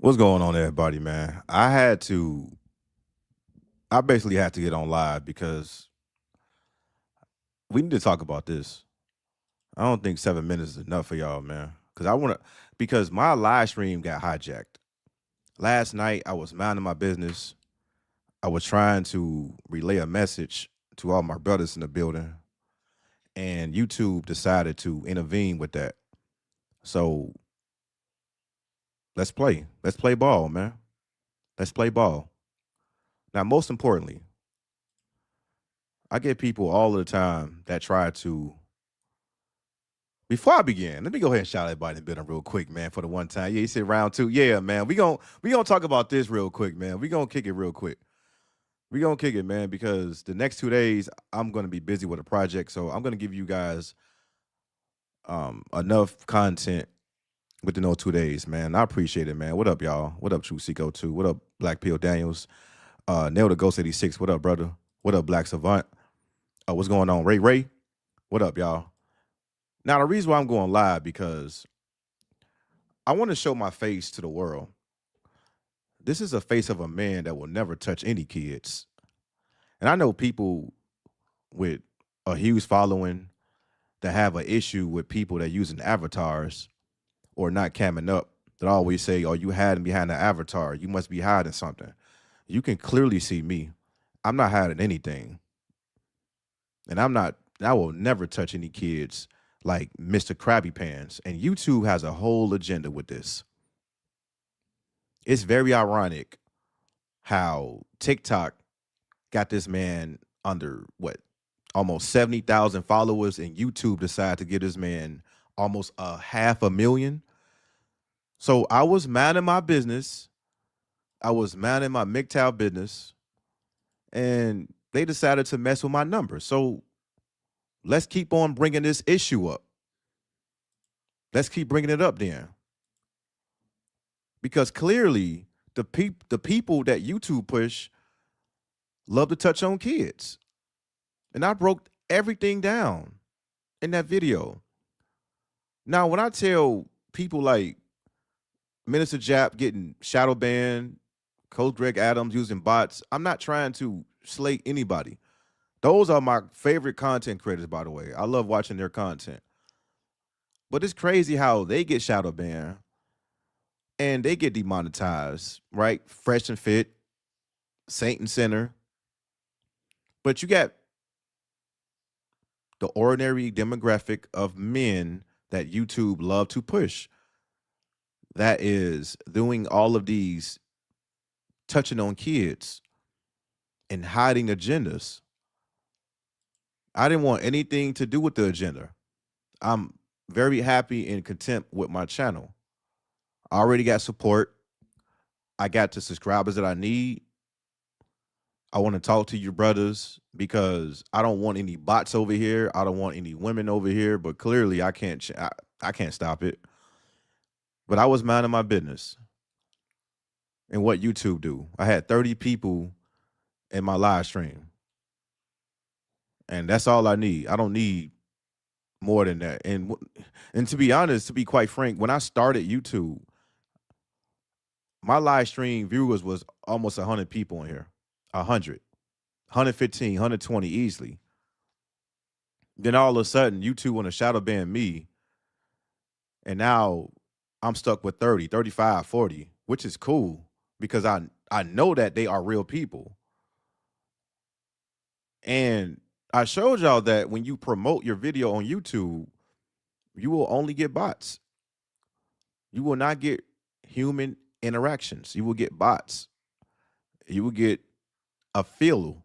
What's going on, everybody, man? I basically had to get on live because we need to talk about this. I don't think 7 minutes is enough for y'all, man. Because my live stream got hijacked. Last night, I was minding my business. I was trying to relay a message to all my brothers in the building, and YouTube decided to intervene with that. So let's play. Let's play ball, man. Let's play ball. Now, most importantly, I get people all the time that try to. Before I begin, let me go ahead and shout everybody in the building real quick, man, for the one time. Yeah, you said round two. Yeah, man. We gonna talk about this real quick, man. We gonna kick it real quick. We gonna kick it, man, because the next 2 days I'm gonna be busy with a project. So I'm gonna give you guys enough content within those 2 days, man. I appreciate it, man. What up, y'all? What up, True Seco 2? What up, Black Pill Daniels? Nail the Ghost 86. What up, brother? What up, Black Savant? What's going on? Ray Ray? What up, y'all? Now the reason why I'm going live because I want to show my face to the world. This is a face of a man that will never touch any kids. And I know people with a huge following that have an issue with people that using avatars or not camming up that always say, "Oh, you hiding behind the avatar. You must be hiding something." You can clearly see me. I'm not hiding anything. And I will never touch any kids like Mr. Krabby Pants. And YouTube has a whole agenda with this. It's very ironic how TikTok got this man under what almost 70,000 followers, and YouTube decided to give this man almost a 500,000. So I was minding my business. I was minding my MGTOW business, and they decided to mess with my numbers. So let's keep on bringing this issue up. Let's keep bringing it up then, because clearly the people that YouTube push love to touch on kids. And I broke everything down in that video. Now, when I tell people like Minister Jap getting shadow banned, Coach Greg Adams using bots, I'm not trying to slate anybody. Those are my favorite content creators, by the way. I love watching their content. But it's crazy how they get shadow banned and they get demonetized, right? Fresh and Fit, Saint and Sinner. But you got the ordinary demographic of men that YouTube love to push. That is doing all of these touching on kids and hiding agendas. I didn't want anything to do with the agenda. I'm very happy and content with my channel. I already got support. I got the subscribers that I need. I want to talk to you brothers because I don't want any bots over here. I don't want any women over here, but clearly I can't I can't stop it. But I was minding my business. And what YouTube do? I had 30 people in my live stream. And that's all I need. I don't need more than that. And to be honest, to be quite frank, when I started YouTube, my live stream viewers was almost 100 people in here. 100, 115, 120 easily. Then all of a sudden, YouTube want to shadow ban me. And now I'm stuck with 30, 35, 40, which is cool because I know that they are real people. And I showed y'all that when you promote your video on YouTube, you will only get bots. You will not get human interactions. You will get bots. You will get a fill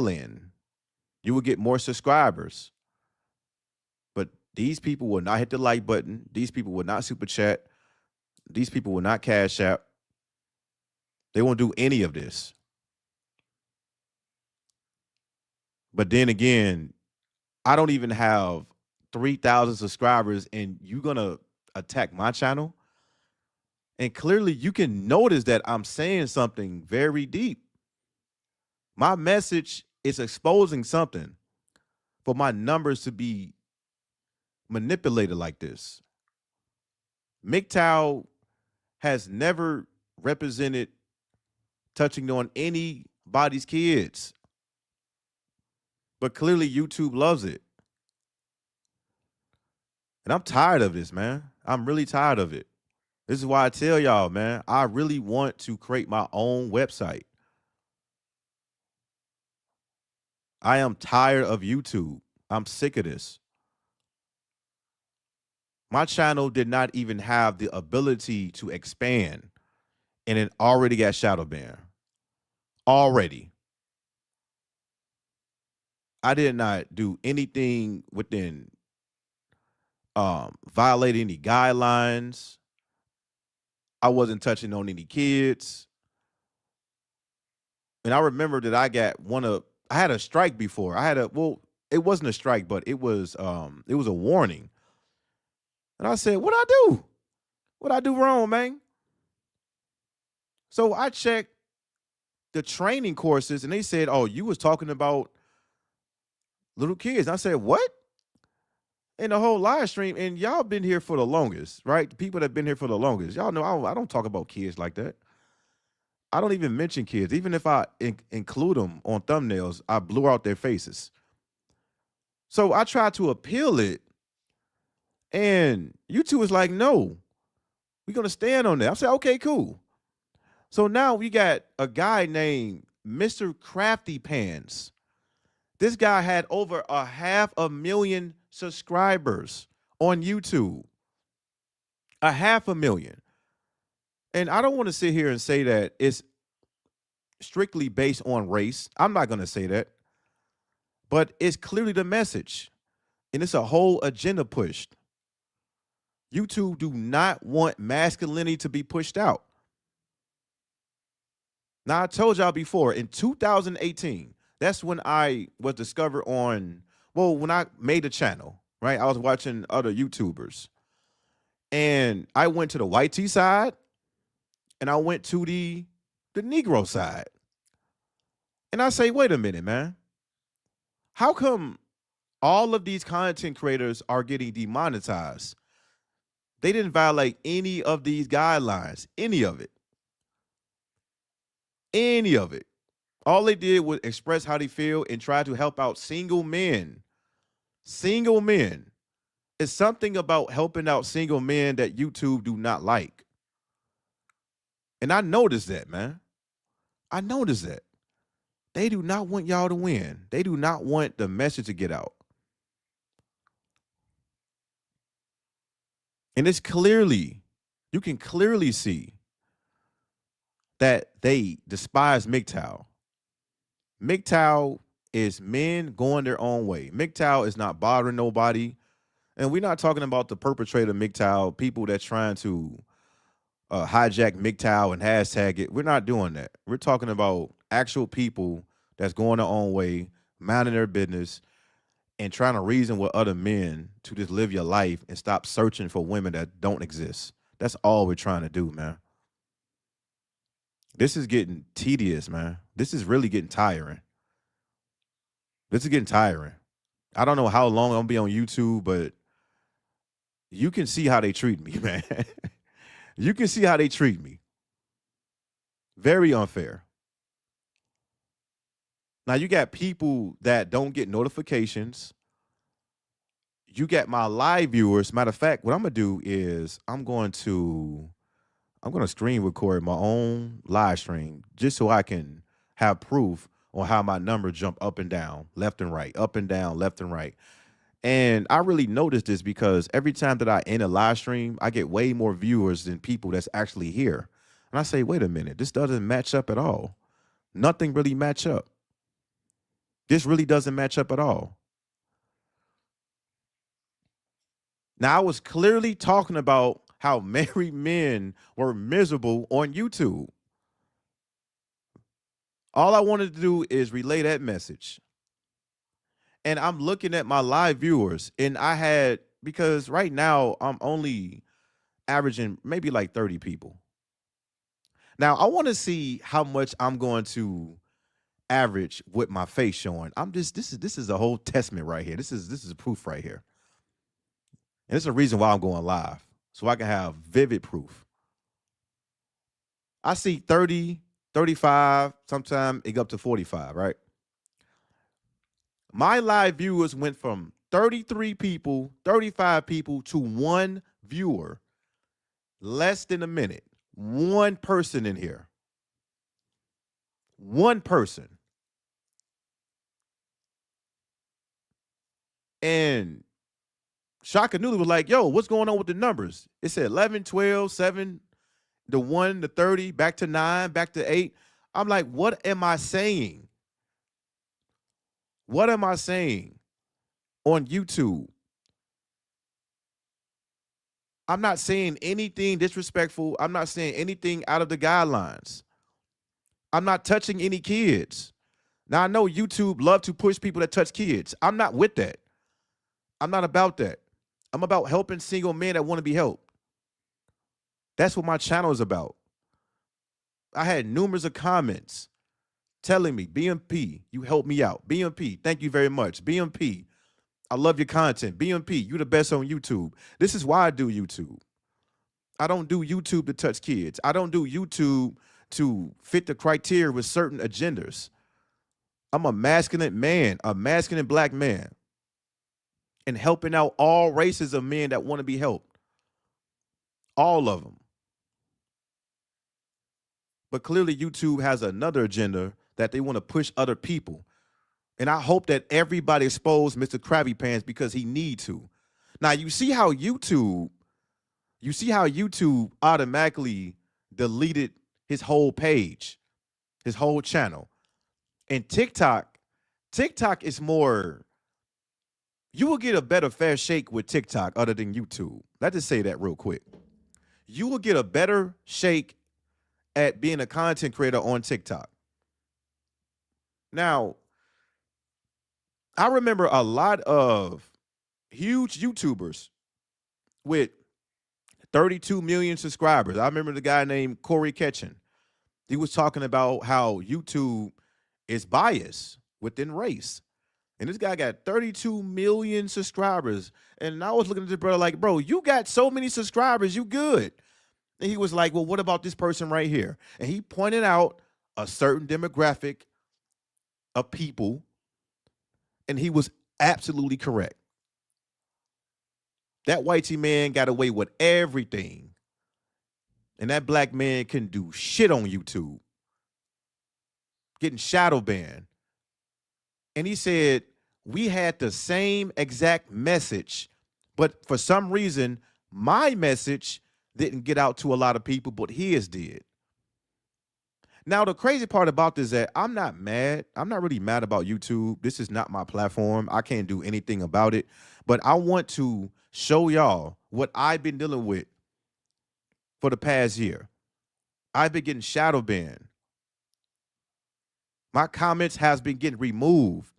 in. You will get more subscribers. But these people will not hit the like button. These people will not super chat. These people will not cash out. They won't do any of this. But then again, I don't even have 3,000 subscribers, and you're going to attack my channel? And clearly you can notice that I'm saying something very deep. My message is exposing something for my numbers to be manipulated like this. MGTOW has never represented touching on anybody's kids. But clearly YouTube loves it. And I'm tired of this, man. I'm really tired of it. This is why I tell y'all, man, I really want to create my own website. I am tired of YouTube. I'm sick of this. My channel did not even have the ability to expand, and it already got shadow banned. Already. I did not do anything within violate any guidelines. I wasn't touching on any kids. And I remember that I had a strike before. It wasn't a strike, but it was a warning. And I said, "What I do? What I do wrong, man?" So I checked the training courses and they said, "Oh, you was talking about little kids." And I said, "What?" In the whole live stream, and y'all been here for the longest, right? The people that been here for the longest, y'all know I don't talk about kids like that. I don't even mention kids. Even if I include them on thumbnails, I blur out their faces. So I tried to appeal it, and YouTube was like, "No, we're gonna stand on that." I said, "Okay, cool." So now we got a guy named Mr.Crafty Pants. This guy had over 500,000 subscribers on YouTube. 500,000. And I don't want to sit here and say that it's strictly based on race. I'm not going to say that. But it's clearly the message. And it's a whole agenda pushed. YouTube do not want masculinity to be pushed out. Now, I told y'all before, in 2018, that's when I was discovered when I made a channel, right? I was watching other YouTubers. And I went to the white tee side, and I went to the Negro side. And I say, wait a minute, man. How come all of these content creators are getting demonetized? They didn't violate any of these guidelines, any of it. Any of it. All they did was express how they feel and try to help out single men. Single men. It's something about helping out single men that YouTube do not like. And I noticed that, man. I noticed that. They do not want y'all to win. They do not want the message to get out. And you can clearly see that they despise MGTOW. MGTOW is men going their own way. MGTOW is not bothering nobody. And we're not talking about the perpetrator of MGTOW, people that's trying to hijack MGTOW and hashtag it. We're not doing that. We're talking about actual people that's going their own way, minding their business, and trying to reason with other men to just live your life and stop searching for women that don't exist. That's all we're trying to do, man. This is getting tedious, man. This is really getting tiring. This is getting tiring. I don't know how long I'm gonna be on YouTube, but you can see how they treat me, man. You can see how they treat me. Very unfair. Now you got people that don't get notifications. You got my live viewers. Matter of fact, what I'm gonna do is I'm gonna screen record my own live stream just so I can have proof on how my numbers jump up and down, left and right, up and down, left and right. And I really noticed this because every time that I end a live stream, I get way more viewers than people that's actually here. And I say, wait a minute, this doesn't match up at all. Nothing really match up. This really doesn't match up at all. Now, I was clearly talking about how married men were miserable on YouTube. All I wanted to do is relay that message. And I'm looking at my live viewers, and because right now I'm only averaging maybe like 30 people. Now, I want to see how much I'm going to average with my face showing. This is a whole testament right here. This is proof right here. And it's a reason why I'm going live. So I can have vivid proof. I see 30, 35, sometimes it go up to 45, right? My live viewers went from 33 people, 35 people to one viewer less than a minute. One person in here. One person. And Shaka Newly was like, yo, what's going on with the numbers? It said 11, 12, 7, the 1, the 30, back to 9, back to 8. I'm like, what am I saying? What am I saying on YouTube? I'm not saying anything disrespectful. I'm not saying anything out of the guidelines. I'm not touching any kids. Now, I know YouTube love to push people that touch kids. I'm not with that. I'm not about that. I'm about helping single men that want to be helped. That's what my channel is about. I had numerous of comments telling me, BMP, you helped me out. BMP, thank you very much. BMP, I love your content. BMP, you the best on YouTube. This is why I do YouTube. I don't do YouTube to touch kids. I don't do YouTube to fit the criteria with certain agendas. I'm a masculine man, a masculine black man, and helping out all races of men that want to be helped. All of them. But clearly YouTube has another agenda that they want to push other people. And I hope that everybody expose Mr. Krabby Pants because he need to. Now you see how YouTube automatically deleted his whole page, his whole channel. And TikTok is more, you will get a better fair shake with TikTok other than YouTube. Let's just say that real quick. You will get a better shake at being a content creator on TikTok. Now, I remember a lot of huge YouTubers with 32 million subscribers. I remember the guy named Corey Ketchen. He was talking about how YouTube is biased within race. And this guy got 32 million subscribers. And I was looking at this brother like, bro, you got so many subscribers, you good. And he was like, well, what about this person right here? And he pointed out a certain demographic of people, and he was absolutely correct. That whitey man got away with everything. And that black man can do shit on YouTube. Getting shadow banned. And he said, we had the same exact message, but for some reason, my message didn't get out to a lot of people, but his did. Now, the crazy part about this is that I'm not mad. I'm not really mad about YouTube. This is not my platform. I can't do anything about it. But I want to show y'all what I've been dealing with for the past year. I've been getting shadow banned. My comments has been getting removed.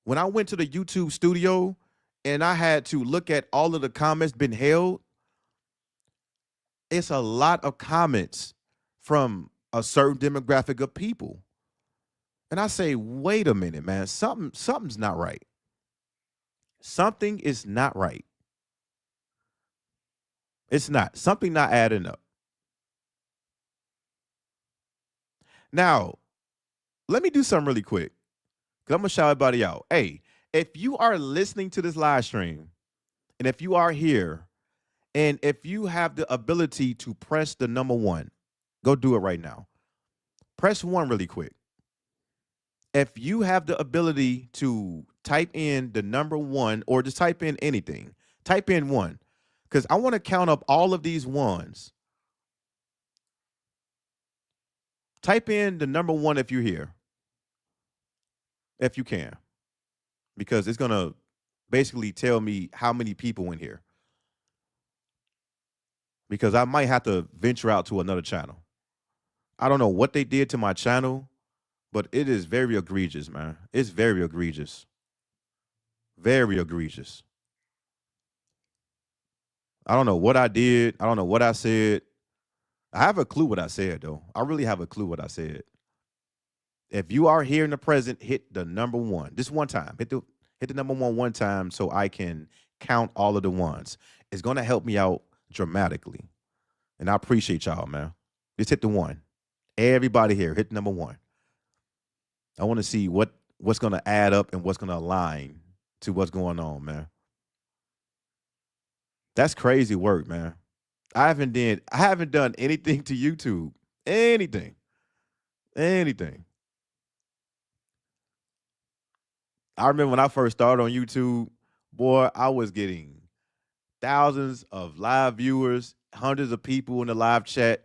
When I went to the YouTube studio and I had to look at all of the comments been held, it's a lot of comments from a certain demographic of people. And I say, wait a minute, man, something's not right. Something is not right. It's not. Something not adding up. Now, let me do something really quick, because I'm going to shout everybody out. Hey, if you are listening to this live stream, and if you are here, and if you have the ability to press the number 1, go do it right now. Press 1 really quick. If you have the ability to type in the number 1 or just type in anything, type in 1, because I want to count up all of these ones. Type in the number 1 if you're here, if you can, because it's going to basically tell me how many people in here, because I might have to venture out to another channel. I don't know what they did to my channel, but it is very egregious, man. It's very egregious. Very egregious. I don't know what I did. I don't know what I said. I have a clue what I said, though. I really have a clue what I said. If you are here in the present, hit the number 1. Just one time. Hit the number 1 time so I can count all of the ones. It's going to help me out dramatically. And I appreciate y'all, man. Just hit the one. Everybody here, hit number one. I want to see what's gonna add up and what's gonna align to what's going on, man. That's crazy work, man. I haven't done anything to YouTube. Anything. Anything. I remember when I first started on YouTube, boy, I was getting thousands of live viewers, hundreds of people in the live chat.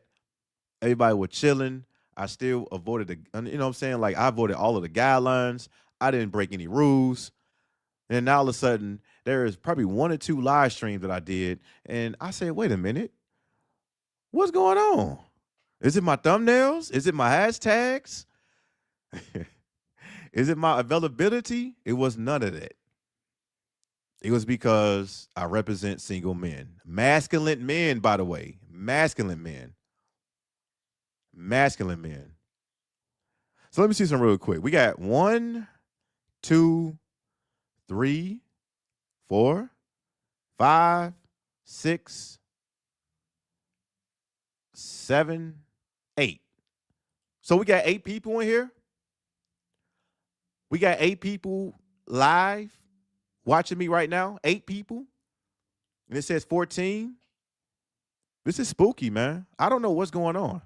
Everybody was chilling. I still avoided you know what I'm saying? Like, I avoided all of the guidelines. I didn't break any rules. And now all of a sudden, there is probably 1 or 2 live streams that I did. And I said, wait a minute, what's going on? Is it my thumbnails? Is it my hashtags? Is it my availability? It was none of that. It was because I represent single men. Masculine men, by the way. Masculine men. Masculine men. So let me see some real quick. We got 1, 2, 3, 4, 5, 6, 7, 8. So we got 8 people in here. We got 8 people live watching me right now. 8 people. And it says 14. This is spooky, man. I don't know what's going on.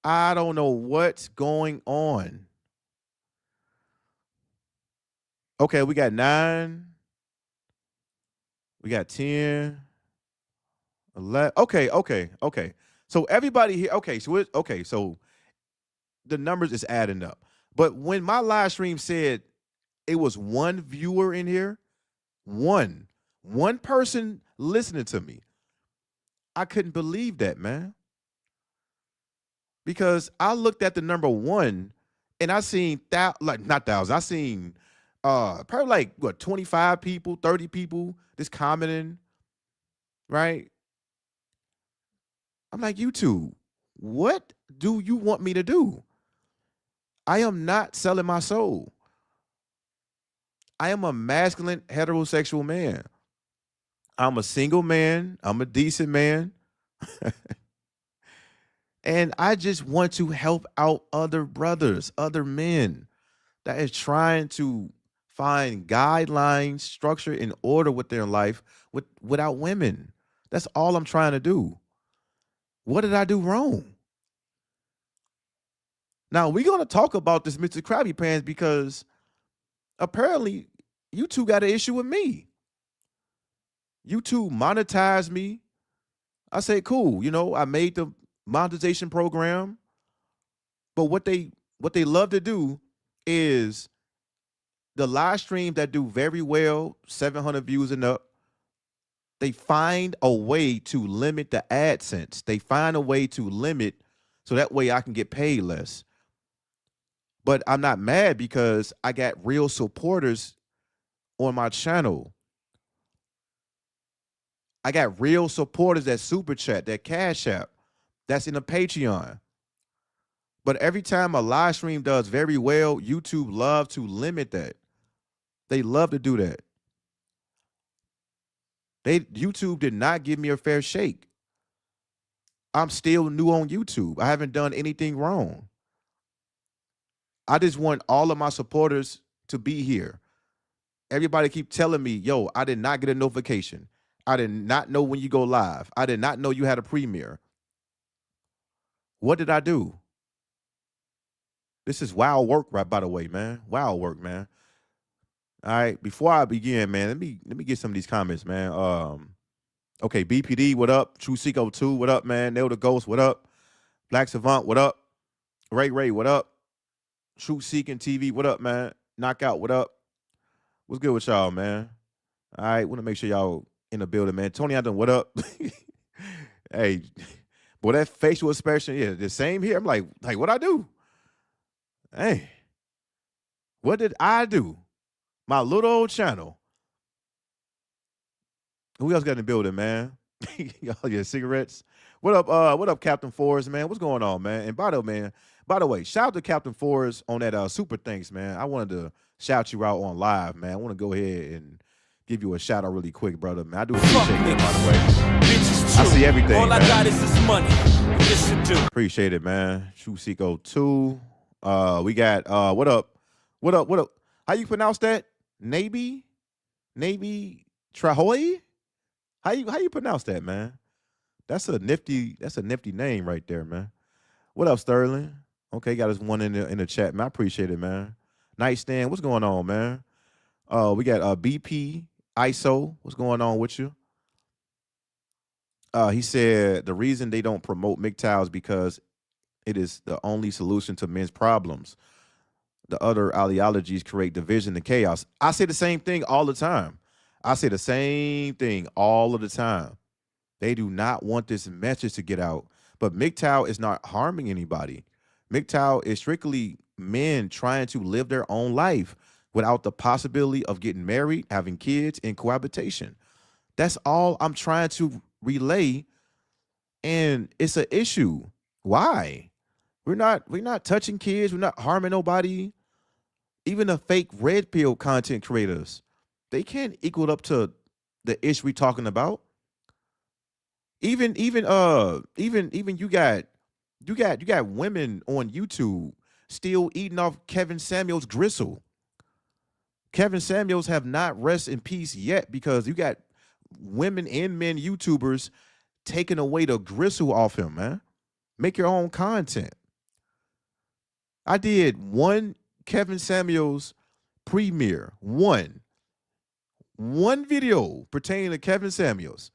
I don't know what's going on. Okay, we got 9. We got 10. 11. Okay. So everybody here, so the numbers is adding up. But when my live stream said it was 1 viewer in here, one person listening to me, I couldn't believe that, man. Because I looked at the number 1 and I seen not thousands, I seen probably like what, 25 people, 30 people just commenting, right? I'm like, YouTube, what do you want me to do? I am not selling my soul. I am a masculine heterosexual man. I'm a single man. I'm a decent man. And I just want to help out other brothers, other men that is trying to find guidelines, structure, and order with their life without women. That's all I'm trying to do. What did I do wrong? Now, we're going to talk about this Mr. Crafty Pants because apparently YouTube got an issue with me. YouTube monetized me. I said, cool, I made the monetization program. But what they love to do is the live streams that do very well, 700 views and up, they find a way to limit the AdSense. They find a way to limit so that way I can get paid less. But I'm not mad because I got real supporters on my channel. I got real supporters that Super Chat, that Cash App, that's in a Patreon. But every time a live stream does very well, YouTube love to limit that. They love to do that. YouTube did not give me a fair shake. I'm still new on YouTube. I haven't done anything wrong. I just want all of my supporters to be here. Everybody keep telling me, yo, I did not get a notification. I did not know when you go live. I did not know you had a premiere. What did I do? This is wild work, right, by the way, man. Wild work, man. All right, before I begin, man, let me get some of these comments, man. Okay, BPD, what up? True Seco 2, what up, man? Nail the Ghost, what up? Black Savant, what up? Ray, what up? True Seeking TV, what up, man? Knockout, what up? What's good with y'all, man? All right, want to make sure y'all in the building, man. Tony Adam, what up? Hey, boy, that facial expression, yeah, the same here. I'm like, what I do? Hey, what did I do? My little old channel. Who else got in the building, man? Y'all, yeah, cigarettes. What up, Captain Forrest, man? What's going on, man? And by the way, shout out to Captain Forrest on that super thanks, man. I wanted to shout you out on live, man. I want to go ahead and give you a shout out really quick, brother, man. I do appreciate that, by the way. I see everything, All I man. got is this money. This should do. Appreciate it, man. Chusiko 2. We got what up? What up? What up? How you pronounce that? Navy Trahoy? How you pronounce that, man? That's a nifty name right there, man. What up, Sterling? Okay, got us one in the chat, man. I appreciate it, man. Nightstand, what's going on, man? We got BP ISO. What's going on with you? He said the reason they don't promote MGTOW is because it is the only solution to men's problems. The other ideologies create division and chaos. I say the same thing all the time. I say the same thing all of the time. They do not want this message to get out. But MGTOW is not harming anybody. MGTOW is strictly men trying to live their own life without the possibility of getting married, having kids, and cohabitation. That's all I'm trying to relay. And it's an issue. Why? We're not touching kids. We're not harming nobody. Even the fake red pill content creators, they can't equal up to the issue we're talking about. Even you got women on YouTube still eating off Kevin Samuels gristle. Kevin Samuels have not rest in peace yet because you got women and men YouTubers taking away the gristle off him, man. Make your own content. I did one Kevin Samuels premiere, one video pertaining to Kevin Samuels.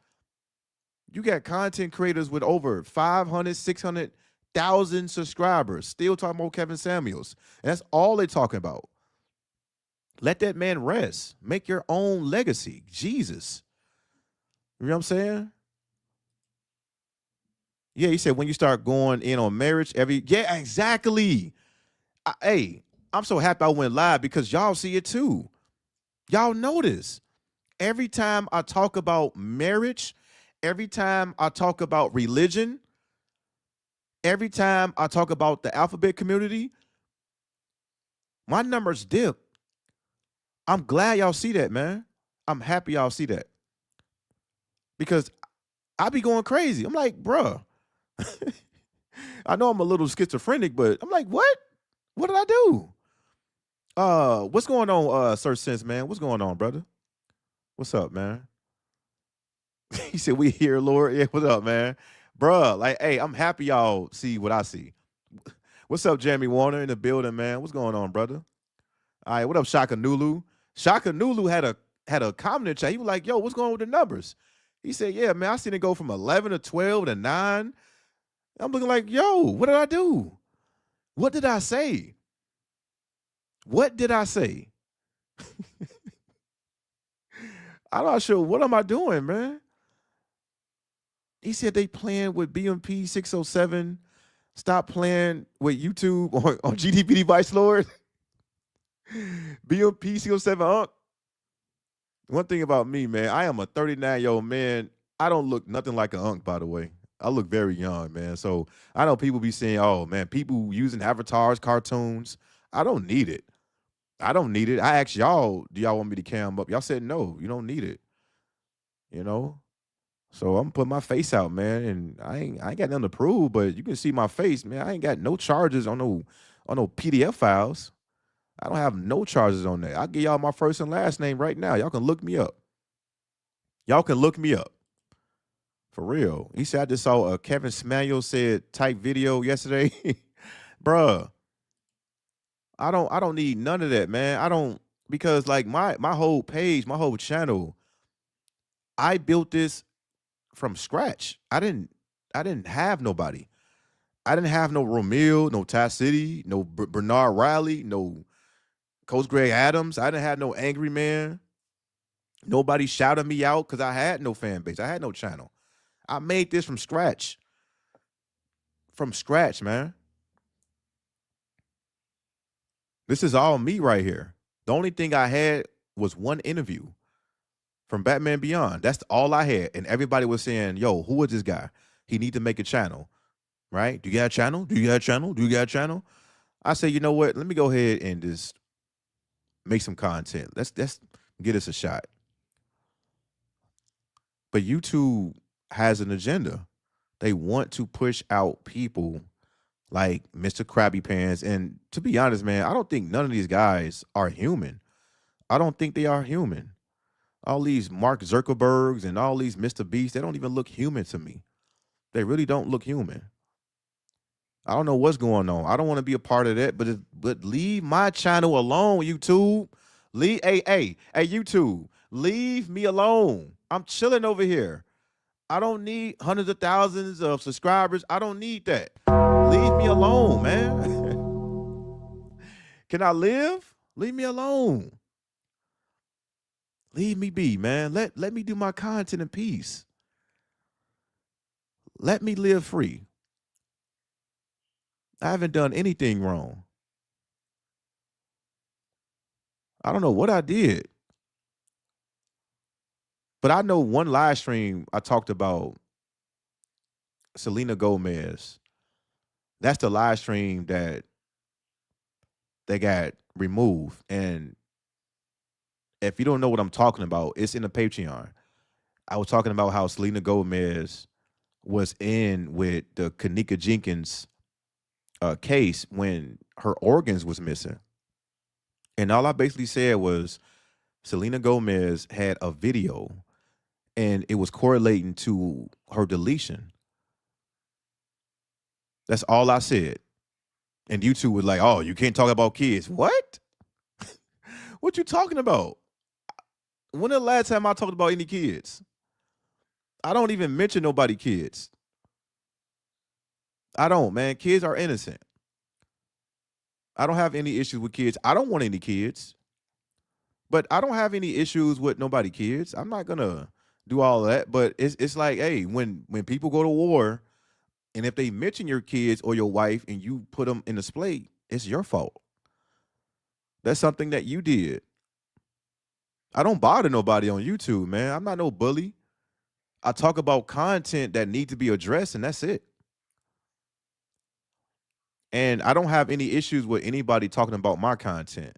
You got content creators with over 500, 600,000 subscribers still talking about Kevin Samuels. And that's all they're talking about. Let that man rest. Make your own legacy. Jesus. You know what I'm saying? Yeah, he said when you start going in on marriage, yeah, exactly. Hey, I'm so happy I went live because y'all see it too. Y'all notice every time I talk about marriage, every time I talk about religion, every time I talk about the alphabet community, my numbers dip. I'm glad y'all see that, man. I'm happy y'all see that. Because I be going crazy. I'm like, bruh. I know I'm a little schizophrenic, but I'm like, what? What did I do? What's going on, Sir Sense, man? What's going on, brother? What's up, man? He said, we here, Lord. Yeah, what's up, man? Bruh, like, hey, I'm happy y'all see what I see. What's up, Jeremy Warner in the building, man? What's going on, brother? All right, what up, Shaka Nulu? Shaka Nulu had a comment in chat. He was like, yo, what's going on with the numbers? He said, yeah, man, I seen it go from 11 to 12 to 9. I'm looking like, yo, what did I do? What did I say? What did I say? I'm not sure. What am I doing, man? He said they playing with BMP 607. Stop playing with YouTube on GDP device, Lord. BMP 607 Unc. One thing about me, man, I am a 39-year-old man. I don't look nothing like an Unc, by the way. I look very young, man. So I know people be saying, oh, man, people using avatars, cartoons. I don't need it. I don't need it. I asked y'all, do y'all want me to cam up? Y'all said no, you don't need it. You know? So I'm putting my face out, man, and I ain't got nothing to prove, but you can see my face, man. I ain't got no charges on no PDF files. I don't have no charges on that. I'll give y'all my first and last name right now. Y'all can look me up. Y'all can look me up. For real. He said I just saw a Kevin Samuels said type video yesterday. Bruh. I don't need none of that, man. I don't, because like my whole page, my whole channel, I built this from scratch. I didn't have nobody. I didn't have no Romeo, no Ty City, no Bernard Riley, no Coach Greg Adams. I didn't have no Angry Man. Nobody shouted me out because I had no fan base. I had no channel. I made this from scratch. From scratch, man. This is all me right here. The only thing I had was one interview from Batman Beyond. That's all I had. And everybody was saying, yo, who is this guy? He need to make a channel, right? Do you got a channel? Do you got a channel? Do you got a channel? I say, you know what? Let me go ahead and just make some content. Let's get us a shot. But YouTube has an agenda. They want to push out people like Mr. Krabby Pants. And to be honest, man, I don't think none of these guys are human. I don't think they are human. All these Mark Zuckerbergs and all these Mr. Beasts, they don't even look human to me. They really don't look human. I don't know what's going on. I don't want to be a part of that, but leave my channel alone, YouTube. Hey, YouTube, leave me alone. I'm chilling over here. I don't need hundreds of thousands of subscribers. I don't need that. Leave me alone, man. Can I live? Leave me alone. Leave me be, man. Let me do my content in peace. Let me live free. I haven't done anything wrong. I don't know what I did. But I know one live stream I talked about Selena Gomez. That's the live stream that they got removed. And if you don't know what I'm talking about, it's in the Patreon. I was talking about how Selena Gomez was in with the Kanika Jenkins case when her organs was missing. And all I basically said was Selena Gomez had a video and it was correlating to her deletion. That's all I said. And YouTube was like, oh, you can't talk about kids. What? What you talking about? When the last time I talked about any kids? I don't even mention nobody kids. I don't, man. Kids are innocent. I don't have any issues with kids. I don't want any kids. But I don't have any issues with nobody kids. I'm not gonna do all of that. But it's like, hey, when people go to war, and if they mention your kids or your wife and you put them in display, it's your fault. That's something that you did. I don't bother nobody on YouTube, man. I'm not no bully. I talk about content that need to be addressed, and that's it. And I don't have any issues with anybody talking about my content.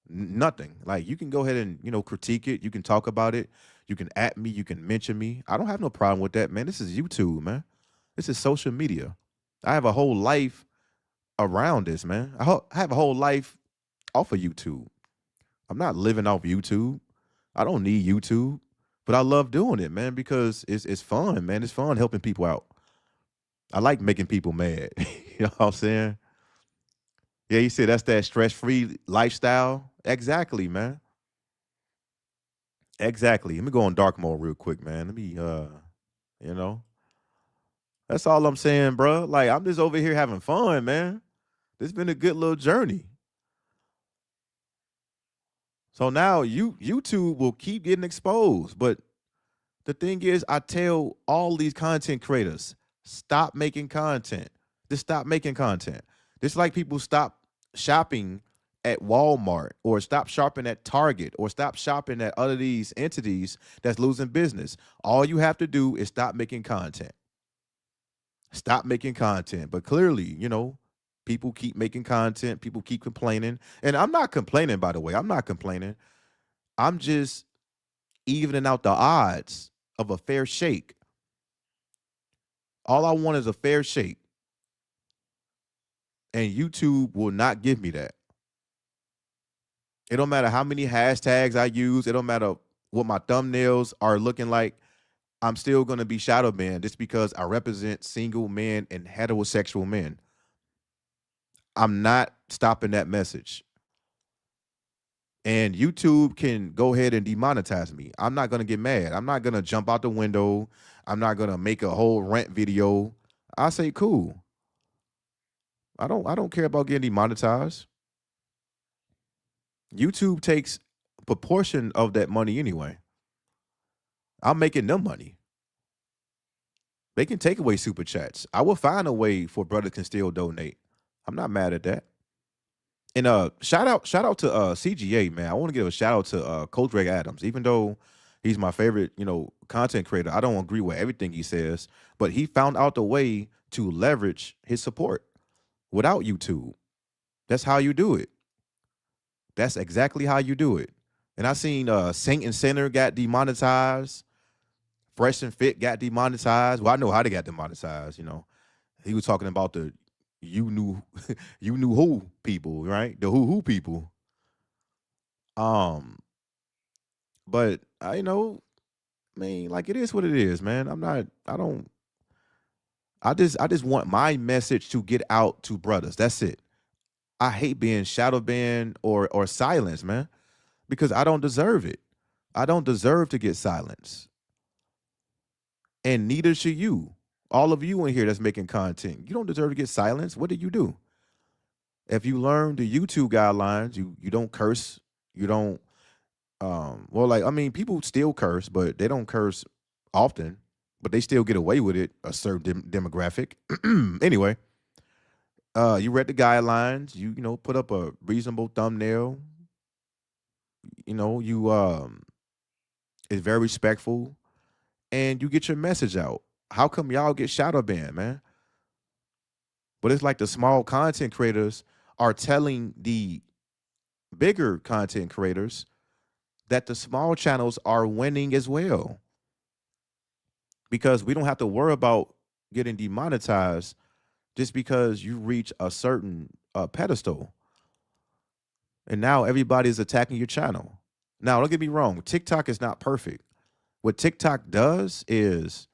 Nothing. Like you can go ahead and, critique it. You can talk about it. You can at me. You can mention me. I don't have no problem with that, man. This is YouTube, man. This is social media. I have a whole life around this, man. I have a whole life off of YouTube. I'm not living off YouTube. I don't need YouTube, but I love doing it, man, because it's fun, man. It's fun helping people out. I like making people mad. You know what I'm saying? Yeah, you said that's that stress-free lifestyle. Exactly, man. Exactly. Let me go on dark mode real quick, man. Let me, you know, that's all I'm saying, bro. Like, I'm just over here having fun, man. This has been a good little journey. So now YouTube will keep getting exposed. But the thing is, I tell all these content creators, stop making content. Just stop making content. Just like people stop shopping at Walmart or stop shopping at Target or stop shopping at other these entities that's losing business. All you have to do is stop making content. Stop making content. But clearly, people keep making content. People keep complaining. And I'm not complaining, by the way. I'm not complaining. I'm just evening out the odds of a fair shake. All I want is a fair shake. And YouTube will not give me that. It don't matter how many hashtags I use. It don't matter what my thumbnails are looking like. I'm still going to be shadow banned just because I represent single men and heterosexual men. I'm not stopping that message. And YouTube can go ahead and demonetize me. I'm not going to get mad. I'm not going to jump out the window. I'm not going to make a whole rant video. I say, cool. I don't care about getting demonetized. YouTube takes a proportion of that money anyway. I'm making them money. They can take away super chats. I will find a way for brothers can still donate. I'm not mad at that. And shout out to CGA, man. I want to give a shout out to Coach Greg Adams. Even though he's my favorite, content creator, I don't agree with everything he says, but he found out the way to leverage his support without YouTube. That's how you do it. That's exactly how you do it. And I seen Saint and Sinner got demonetized. Fresh and Fit got demonetized. Well, I know how they got demonetized. He was talking about the you knew you knew who people, right? The who people. Um, but I mean, like it is what it is, man. I'm not. I don't. I just want my message to get out to brothers. That's it. I hate being shadow banned or silenced, man, because I don't deserve it. I don't deserve to get silenced, and neither should you. All of you in here that's making content, you don't deserve to get silenced. What did you do? If you learn the YouTube guidelines, you don't curse. You don't. Well, like I mean, people still curse, but they don't curse often. But they still get away with it. A certain demographic. Anyway, you read the guidelines. You put up a reasonable thumbnail. You is very respectful, and you get your message out. How come y'all get shadow banned, man? But it's like the small content creators are telling the bigger content creators that the small channels are winning as well, because we don't have to worry about getting demonetized just because you reach a certain pedestal. And now everybody's attacking your channel. Now, don't get me wrong, TikTok is not perfect. What TikTok does is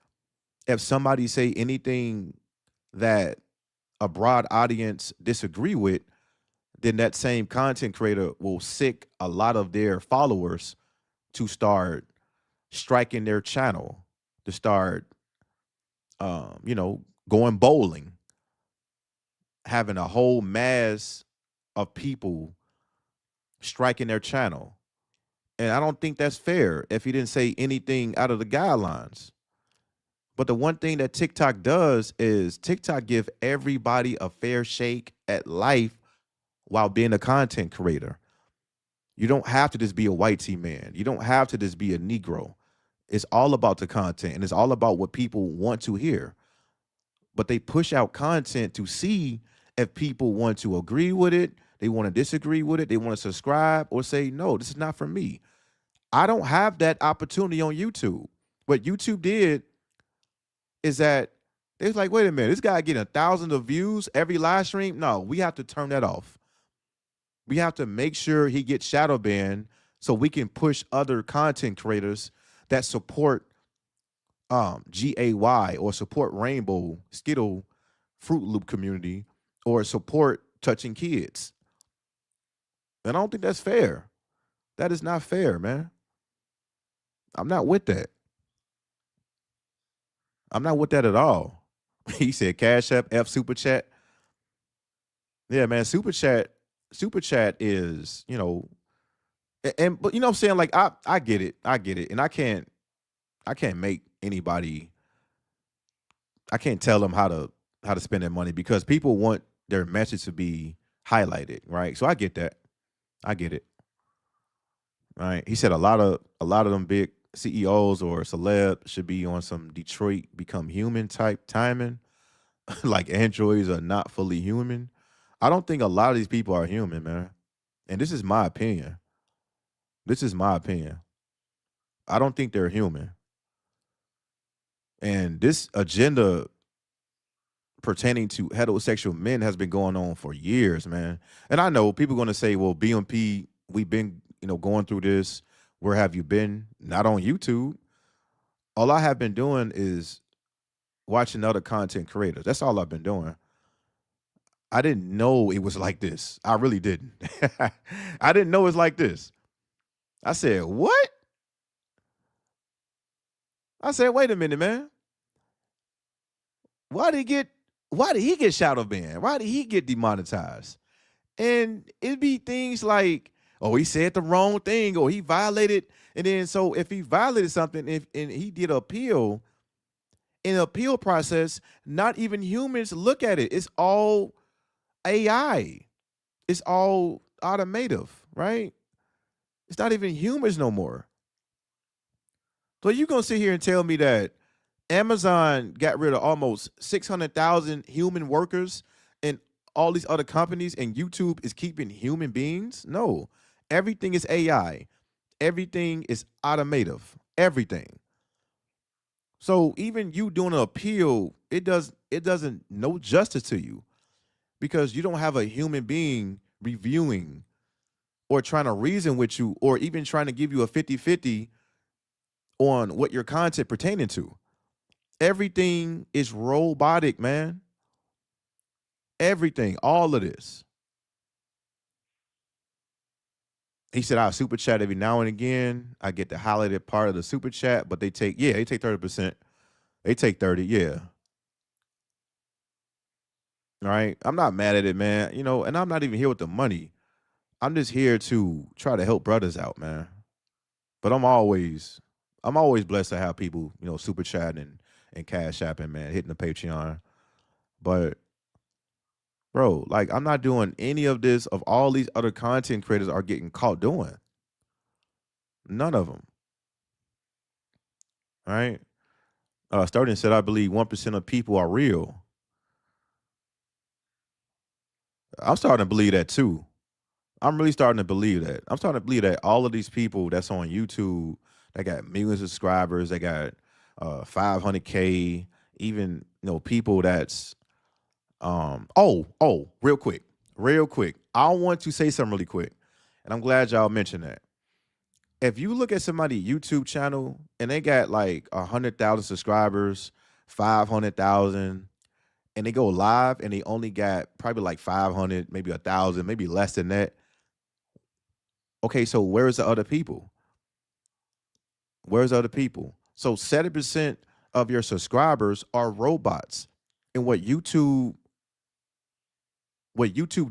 if somebody say anything that a broad audience disagree with, then that same content creator will sick a lot of their followers to start striking their channel, to start going bowling, having a whole mass of people striking their channel. And I don't think that's fair if he didn't say anything out of the guidelines. But the one thing that TikTok does is TikTok give everybody a fair shake at life while being a content creator. You don't have to just be a white tee man. You don't have to just be a Negro. It's all about the content and it's all about what people want to hear. But they push out content to see if people want to agree with it, they want to disagree with it, they want to subscribe or say, no, this is not for me. I don't have that opportunity on YouTube. What YouTube did is that they was like, wait a minute, this guy getting 1,000 of views every live stream. No, we have to turn that off. We have to make sure he gets shadow banned so we can push other content creators that support GAY or support Rainbow, Skittle, Fruit Loop community or support touching kids. And I don't think that's fair. That is not fair, man. I'm not with that. I'm not with that at all. He said Cash App, F Super Chat. Yeah, man, Super Chat is, but you know what I'm saying? Like I get it. I get it. And I can't make anybody, I can't tell them how to spend their money because people want their message to be highlighted, right? So I get that. I get it. Right. He said a lot of them big CEOs or celeb should be on some Detroit become human type timing. Like androids are not fully human. I don't think a lot of these people are human, man. And this is my opinion. This is my opinion. I don't think they're human. And this agenda pertaining to heterosexual men has been going on for years, man. And I know people are going to say, well, BMP, we've been, going through this. Where have you been? Not on YouTube. All I have been doing is watching other content creators. That's all I've been doing. I didn't know it was like this. I really didn't. I didn't know it's like this. I said, what? I said, wait a minute, man. Why did he get shadow banned? Why did he get demonetized? And it'd be things like, oh, he said the wrong thing, or he violated. And then so if he violated something, and he did appeal, in the appeal process, not even humans look at it. It's all AI. It's all automative, right? It's not even humans no more. So you gonna sit here and tell me that Amazon got rid of almost 600,000 human workers and all these other companies, and YouTube is keeping human beings? No, everything is AI. Everything is automative. Everything. So even you doing an appeal, it doesn't no justice to you because you don't have a human being reviewing or trying to reason with you or even trying to give you a 50-50 on what your content pertaining to. Everything is robotic, man. Everything, all of this. He said I super chat every now and again. I get the highlighted part of the super chat, but they take 30%. They take 30, yeah. All right. I'm not mad at it, man. And I'm not even here with the money. I'm just here to try to help brothers out, man. But I'm always blessed to have people, super chatting and cash apping, man, hitting the Patreon. But bro, like I'm not doing any of this of all these other content creators are getting caught doing. None of them. All right. Starting said, I believe 1% of people are real. I'm starting to believe that too. I'm really starting to believe that. I'm starting to believe that all of these people that's on YouTube, they got millions of subscribers, they got 500K, even people that's real quick. Real quick. I want to say something really quick. And I'm glad y'all mentioned that. If you look at somebody's YouTube channel and they got like 100,000 subscribers, 500,000, and they go live and they only got probably like 500, maybe 1,000, maybe less than that. Okay, so where's the other people? Where's the other people? So 70% of your subscribers are robots. And what YouTube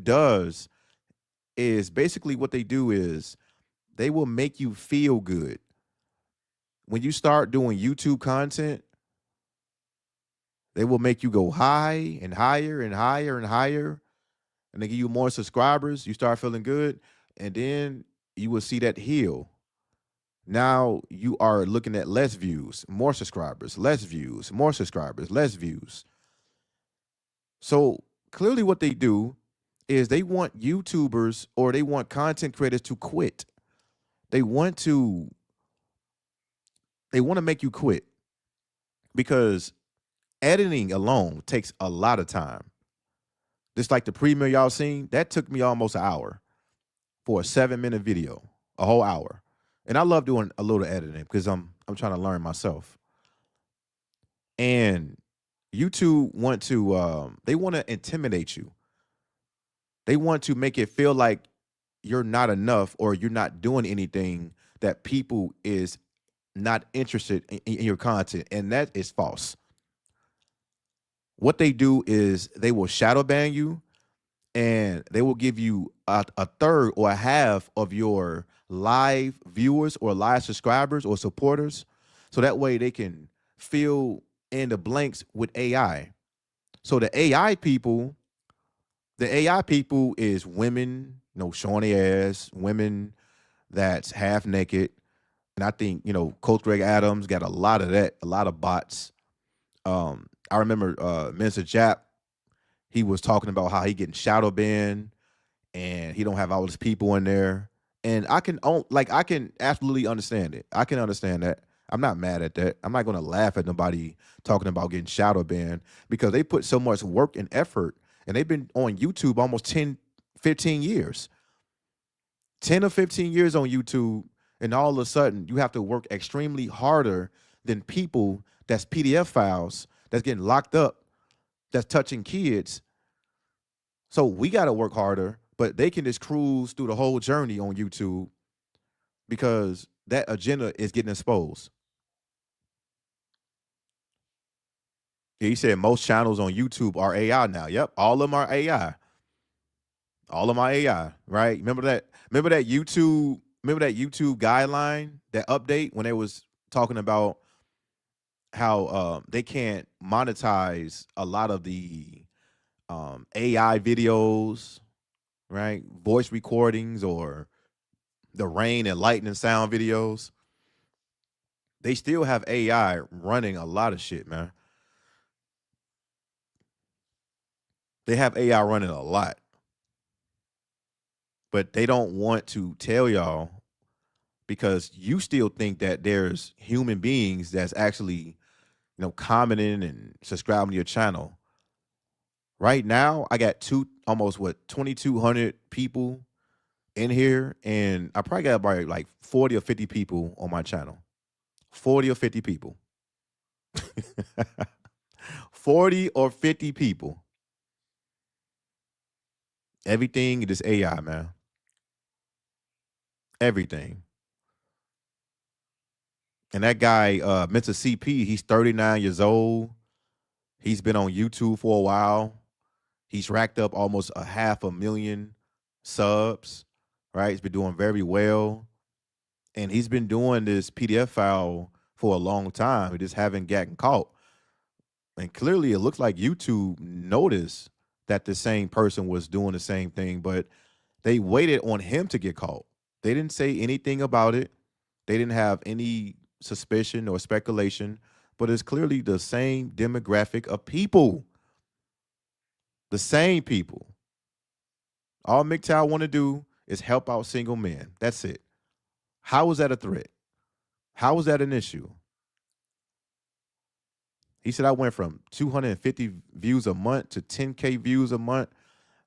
does is basically what they do is they will make you feel good. When you start doing YouTube content, they will make you go high and higher and higher and higher. And they give you more subscribers. You start feeling good. And then you will see that heal. Now you are looking at less views, more subscribers, less views, more subscribers, less views. So clearly, what they do is they want YouTubers or they want content creators to quit. They want to make you quit because editing alone takes a lot of time. Just like the premiere y'all seen, that took me almost an hour for a 7-minute video, a whole hour. And I love doing a little editing because I'm trying to learn myself. And YouTube want to they want to intimidate you. They want to make it feel like you're not enough or you're not doing anything that people is not interested in your content, and that is false. What they do is they will shadow ban you and they will give you a third or a half of your live viewers or live subscribers or supporters. So that way they can fill in the blanks with AI. So the AI people is women, showing their ass, women that's half naked. And I think, Coach Greg Adams got a lot of that, a lot of bots. I remember Minister Jap, he was talking about how he getting shadow banned and he don't have all his people in there. And I can absolutely understand it. I can understand that. I'm not mad at that. I'm not gonna laugh at nobody talking about getting shadow banned because they put so much work and effort and they've been on YouTube almost 10, 15 years. 10 or 15 years on YouTube, and all of a sudden you have to work extremely harder than people that's PDF files that's getting locked up, that's touching kids. So we got to work harder, but they can just cruise through the whole journey on YouTube because that agenda is getting exposed. Yeah, he said most channels on YouTube are AI now. Yep, all of them are AI. All of my AI, right? Remember that? Remember that YouTube guideline, that update when they was talking about how they can't monetize a lot of the AI videos, right? Voice recordings or the rain and lightning sound videos. They still have AI running a lot of shit, man. They have AI running a lot, but they don't want to tell y'all because you still think that there's human beings that's actually commenting and subscribing to your channel. Right now, I got almost 2,200 people in here, and I probably got about like 40 or 50 people on my channel. 40 or 50 people. 40 or 50 people. Everything is AI, man. Everything. And that guy, Mr. CP, he's 39 years old. He's been on YouTube for a while. He's racked up almost 500,000 subs, right? He's been doing very well. And he's been doing this PDF file for a long time. He just haven't gotten caught. And clearly it looks like YouTube noticed that the same person was doing the same thing, but they waited on him to get caught. They didn't say anything about it. They didn't have any suspicion or speculation, but it's clearly the same demographic of people. The same people. All MGTOW want to do is help out single men. That's it. How is that a threat? How is that an issue? He said I went from 250 views a month to 10K views a month,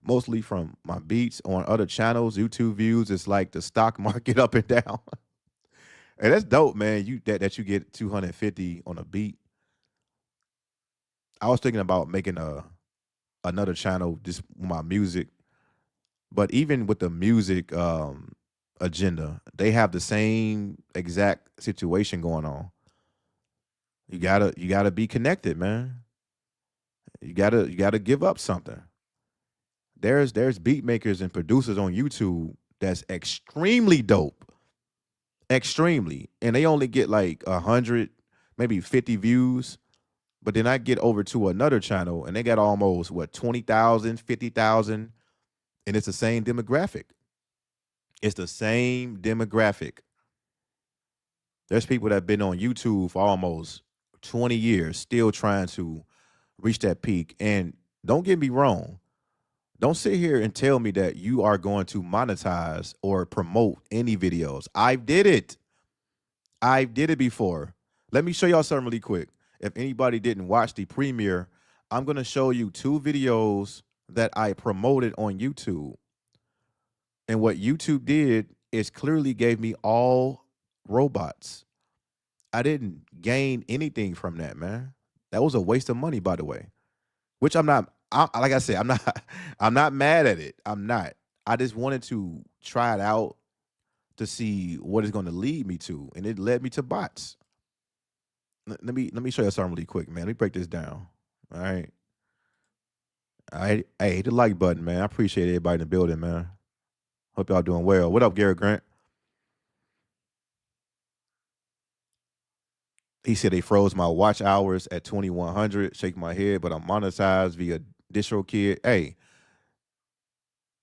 mostly from my beats on other channels. YouTube views, it's like the stock market up and down. And that's dope, man. That you get 250 on a beat. I was thinking about making another channel just with my music, but even with the music agenda, they have the same exact situation going on. You gotta be connected, man. You gotta give up something. There's beat makers and producers on YouTube that's extremely dope, extremely, and they only get like 100, maybe 50 views. But then I get over to another channel and they got almost 20,000, 50,000, and it's the same demographic. It's the same demographic. There's people that have been on YouTube for almost 20 years, still trying to reach that peak. And don't get me wrong. Don't sit here and tell me that you are going to monetize or promote any videos. I did it. I did it before. Let me show y'all something really quick. If anybody didn't watch the premiere, I'm going to show you 2 videos that I promoted on YouTube. And what YouTube did is clearly gave me all robots. I didn't gain anything from that, man. That was a waste of money, by the way. Which I'm not. Like I said, I'm not. I'm not mad at it. I'm not. I just wanted to try it out to see what it's going to lead me to, and it led me to bots. Let me show you something really quick, man. Let me break this down. All right. Hey, hit the like button, man. I appreciate everybody in the building, man. Hope y'all doing well. What up, Garrett Grant? He said they froze my watch hours at 2,100. Shake my head, but I'm monetized via DistroKid. Hey,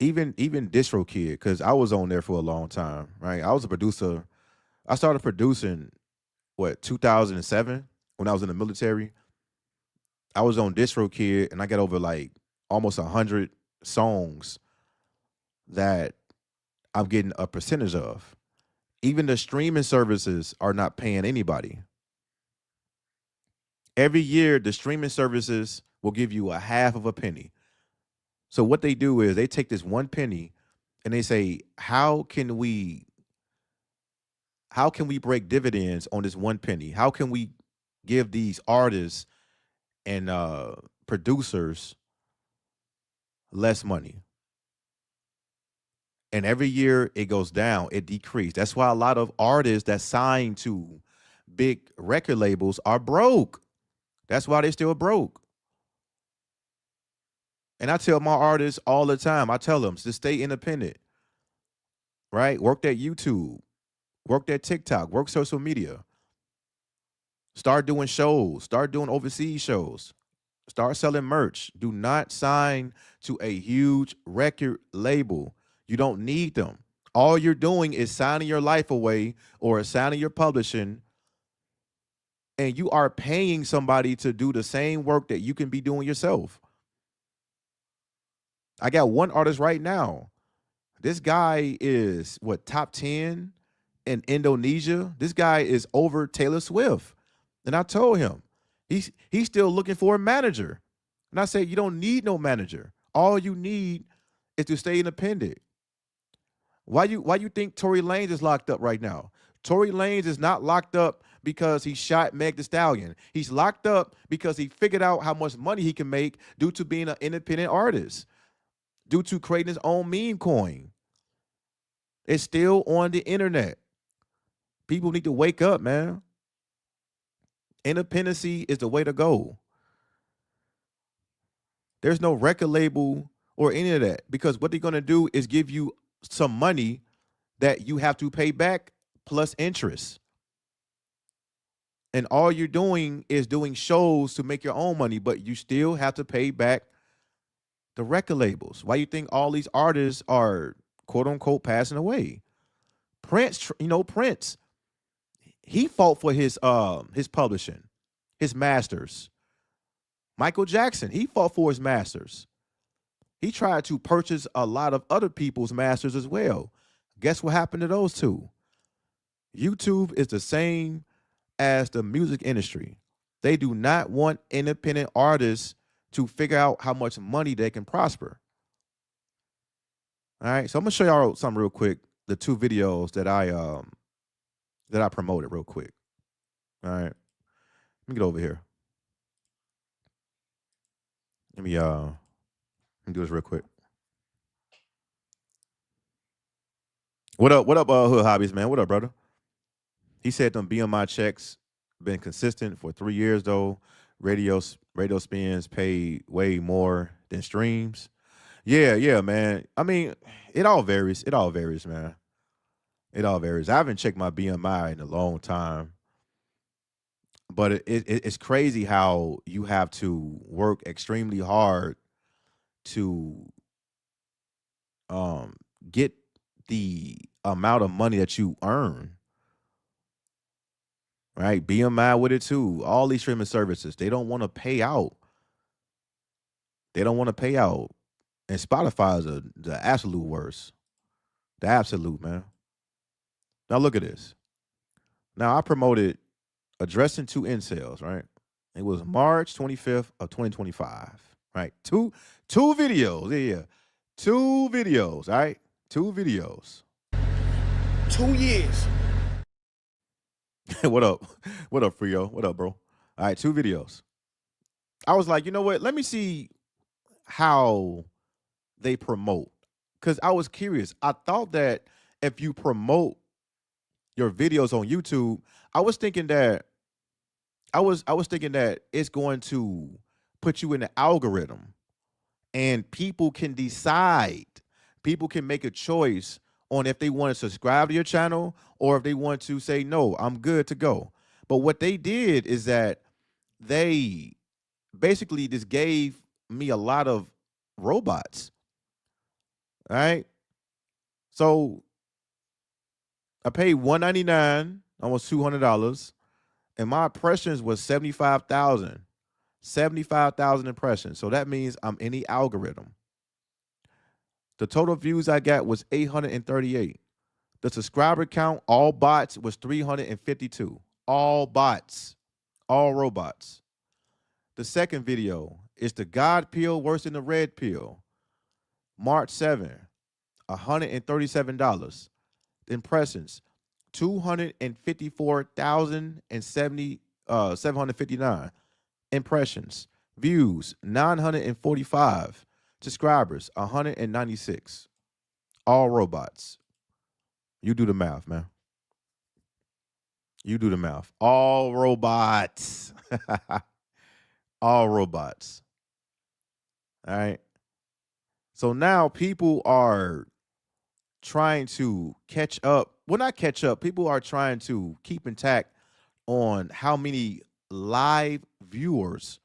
even DistroKid, because I was on there for a long time, right? I was a producer. I started producing 2007 when I was in the military. I was on DistroKid, and I got over like almost 100 songs that I'm getting a percentage of. Even the streaming services are not paying anybody. Every year, the streaming services will give you a half of a penny. So what they do is they take this 1 penny and they say, how can we break dividends on this 1 penny? How can we give these artists and producers less money? And every year it goes down, it decreases. That's why a lot of artists that sign to big record labels are broke. That's why they still broke. And I tell my artists all the time, I tell them to stay independent, right? Work that YouTube, work that TikTok, work social media. Start doing shows, start doing overseas shows, start selling merch. Do not sign to a huge record label. You don't need them. All you're doing is signing your life away or signing your publishing, and you are paying somebody to do the same work that you can be doing yourself. I got one artist right now. This guy is top 10 in Indonesia. This guy is over Taylor Swift. And I told him, He's still looking for a manager. And I say you don't need no manager. All you need is to stay independent. Why you think Tory Lanez is locked up right now? Tory Lanez is not locked up because he shot Meg the Stallion. He's locked up because he figured out how much money he can make due to being an independent artist, due to creating his own meme coin. It's still on the internet. People need to wake up, man. Independency is the way to go. There's no record label or any of that because what they're going to do is give you some money that you have to pay back plus interest. And all you're doing is doing shows to make your own money, but you still have to pay back the record labels. Why you think all these artists are quote unquote passing away? Prince, Prince, he fought for his publishing, his masters. Michael Jackson, he fought for his masters. He tried to purchase a lot of other people's masters as well. Guess what happened to those two? YouTube is the same as the music industry. They do not want independent artists to figure out how much money they can prosper. All right, so I'm gonna show y'all something real quick. The two videos that I promoted real quick. All right, let me get over here. Let me do this real quick. What up, Hood Hobbies, man? What up, brother? He said them BMI checks been consistent for 3 years though. Radio spins pay way more than streams. Yeah, man. I mean, it all varies. It all varies, man. It all varies. I haven't checked my BMI in a long time, but it's crazy how you have to work extremely hard to get the amount of money that you earn. Right? BMI with it too. All these streaming services, they don't want to pay out. They don't want to pay out. And Spotify is the absolute worst. The absolute, man. Now look at this. Now I promoted addressing two incels, right? It was March 25th of 2025, right? Two videos. Yeah. 2 videos, all right? 2 videos. 2 years. What up? What up, Frio? What up, bro? All right, 2 videos. I was like, you know what? Let me see how they promote. Because I was curious. I thought that if you promote your videos on YouTube, I was thinking that it's going to put you in the algorithm and people can decide. People can make a choice on if they want to subscribe to your channel or if they want to say, no, I'm good to go. But what they did is that they basically just gave me a lot of robots. All right. So I paid $199, almost $200, and my impressions was 75,000. 75,000 impressions. So that means I'm in the algorithm. The total views I got was 838. The subscriber count, all bots, was 352. All bots, all robots. The second video is the God pill worse than the red pill. March 7, $137. Impressions, 254,759 impressions. Views, 945. Subscribers, 196. All robots. You do the math, man. You do the math. All robots. All robots. All right. So now people are trying to catch up. Well, not catch up. People are trying to keep intact on how many live viewers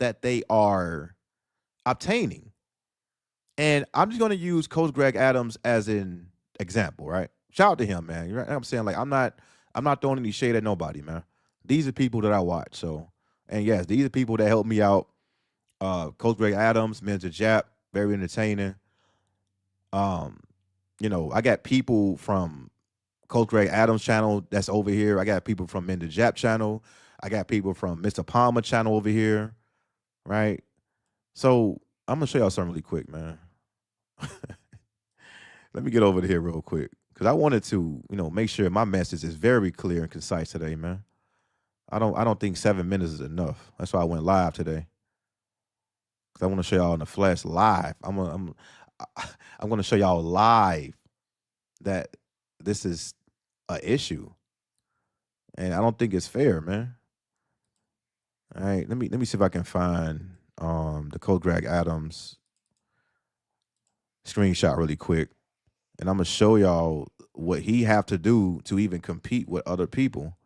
that they are obtaining. And I'm just going to use Coach Greg Adams as an example, right? Shout out to him, man. You know what I'm saying? Like, I'm not throwing any shade at nobody, man. These are people that I watch. So, and yes, these are people that help me out. Coach Greg Adams, Mr. Jap, very entertaining. I got people from Coach Greg Adams channel that's over here. I got people from Mr. Jap channel. I got people from Mr. Palmer channel over here, right? So I'm gonna show y'all something really quick, man. Let me get over to here real quick because I wanted to, make sure my message is very clear and concise today, man. I don't think 7 minutes is enough. That's why I went live today because I want to show y'all in the flesh live. I'm gonna show y'all live that this is a issue, and I don't think it's fair, man. All right, let me see if I can find the Coach Greg Adams screenshot really quick, and I'm gonna show y'all what he have to do to even compete with other people.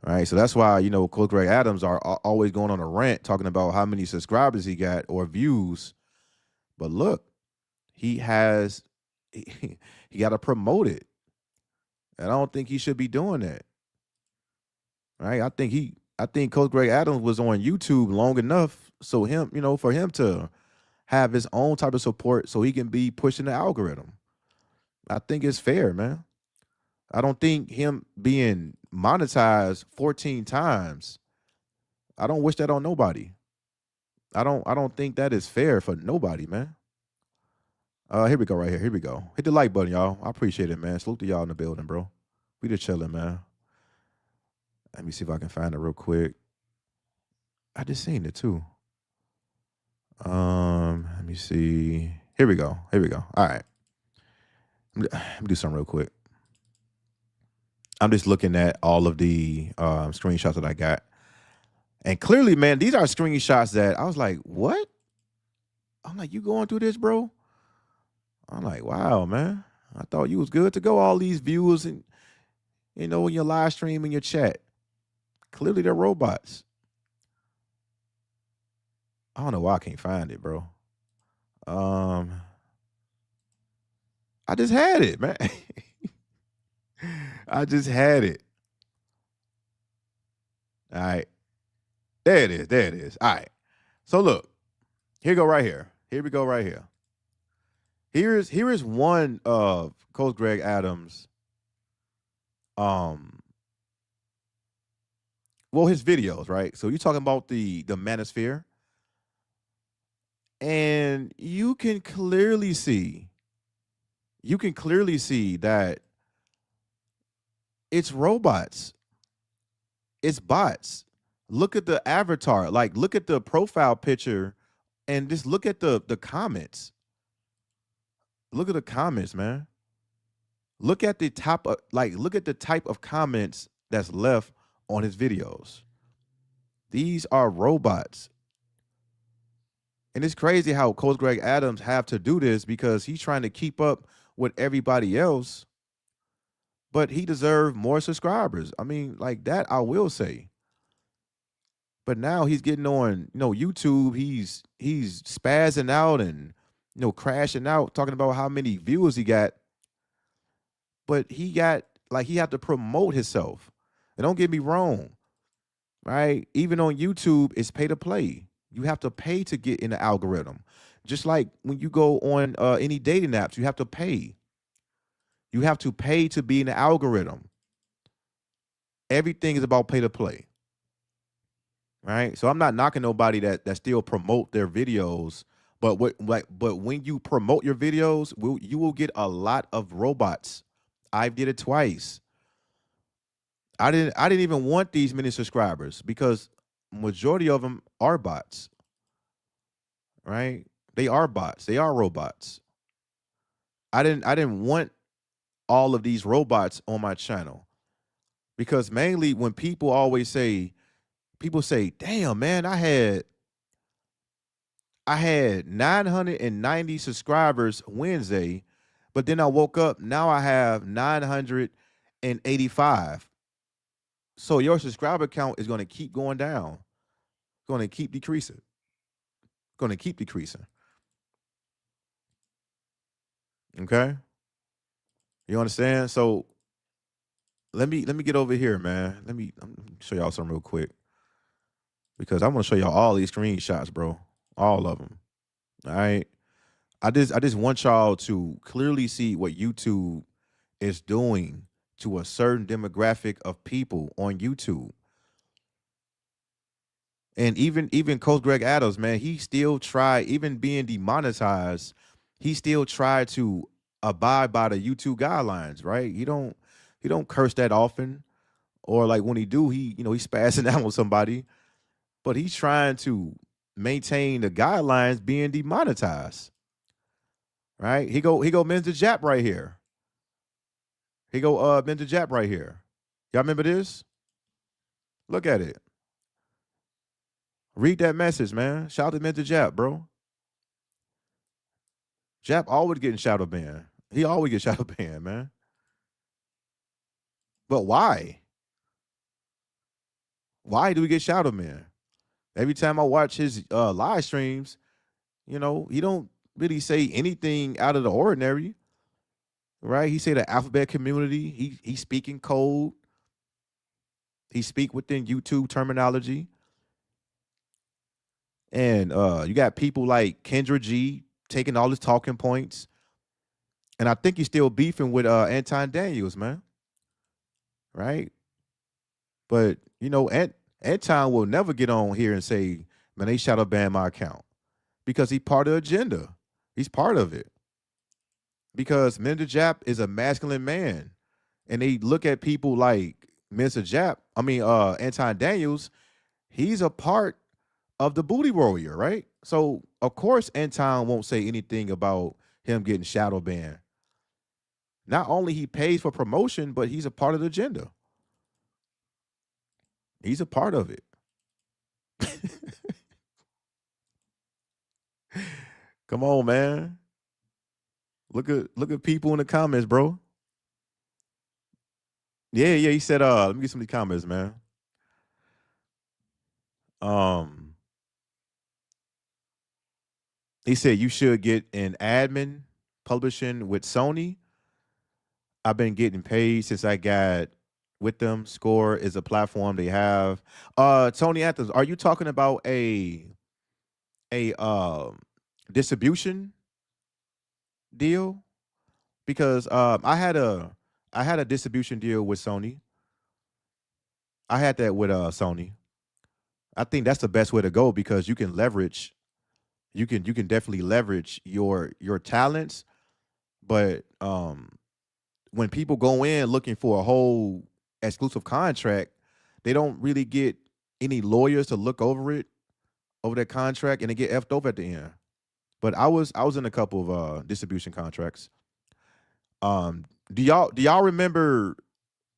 All right, so that's why Coach Greg Adams are always going on a rant talking about how many subscribers he got or views. But look, he has he got to promote it, and I don't think he should be doing that. Right? I think Coach Greg Adams was on YouTube long enough, so for him to have his own type of support, so he can be pushing the algorithm. I think it's fair, man. I don't think him being monetized 14 times. I don't wish that on nobody. I don't think that is fair for nobody, man. Here we go, right here. Here we go. Hit the like button, y'all. I appreciate it, man. Salute to y'all in the building, bro. We just chilling, man. Let me see if I can find it real quick. I just seen it too. Let me see. Here we go. Here we go. All right. Let me do something real quick. I'm just looking at all of the screenshots that I got. And clearly, man, these are screenshots that I was like, what? I'm like, you going through this, bro? I'm like, wow, man. I thought you was good to go. All these views and, in your live stream and your chat. Clearly, they're robots. I don't know why I can't find it, bro. I just had it, man. I just had it. All right. There it is. There it is. All right. So look, here we go right here. Here we go right here. Here is one of Coach Greg Adams. His videos, right? So you're talking about the manosphere, and you can clearly see that it's robots. It's bots. Look at the avatar. Like, look at the profile picture and just look at the comments. Look at the comments, man. Look at the look at the type of comments that's left on his videos. These are robots. And it's crazy how Coach Greg Adams have to do this because he's trying to keep up with everybody else, but he deserves more subscribers. I mean, like that, I will say. But now he's getting on, YouTube. He's spazzing out and crashing out, talking about how many viewers he got. But he had to promote himself. And don't get me wrong, right? Even on YouTube, it's pay to play. You have to pay to get in the algorithm. Just like when you go on any dating apps, you have to pay. You have to pay to be in the algorithm. Everything is about pay to play. Right? So I'm not knocking nobody that still promote their videos, but when you promote your videos, you will get a lot of robots. I did it twice. I didn't even want these many subscribers because majority of them are bots. Right? They are bots. They are robots. I didn't want all of these robots on my channel because mainly when people say, "Damn, man, I had 990 subscribers Wednesday, but then I woke up, now I have 985. So your subscriber count is going to keep going down. Going to keep decreasing. Going to keep decreasing. Okay? You understand? So let me get over here, man. Let me show y'all something real quick because I'm going to show y'all all these screenshots, bro. All of them. All right? I just want y'all to clearly see what YouTube is doing to a certain demographic of people on YouTube. And even Coach Greg Adams, man, he still tried, even being demonetized, he still tried to abide by the YouTube guidelines, right? He don't curse that often, or like when he do, he's spazzing out on somebody, but he's trying to maintain the guidelines being demonetized, right? He go Mr. Jap right here. He go Mr. Jap right here. Y'all remember this? Look at it. Read that message, man. Shout out to Mr. Jap, bro. Jap always getting shadow banned. He always gets shadow banned, man. But why? Why do we get shadow banned? Every time I watch his live streams, he don't really say anything out of the ordinary, right? He say the alphabet community. He speaking code. He speak within YouTube terminology. And you got people like Kendra G taking all his talking points. And I think he's still beefing with Anton Daniels, man. Right? But Anton will never get on here and say, man, they shadow ban my account. Because he's part of the agenda. He's part of it. Because Mr. Jap is a masculine man. And they look at people like Anton Daniels, he's a part of the booty warrior, right? So of course Anton won't say anything about him getting shadow banned. Not only he pays for promotion, but he's a part of the agenda. He's a part of it. Come on, man. Look at people in the comments, bro. Yeah, he said, let me get some of the comments, man. He said you should get an admin publishing with Sony. I've been getting paid since I got with them. Score is a platform they have. Tony Athens, are you talking about a distribution deal? Because I had a distribution deal with Sony. I had that with Sony. I think that's the best way to go because you can leverage. You can definitely leverage your talents, but when people go in looking for a whole exclusive contract, they don't really get any lawyers to look over that contract, and they get effed over at the end. But I was in a couple of distribution contracts. Do y'all remember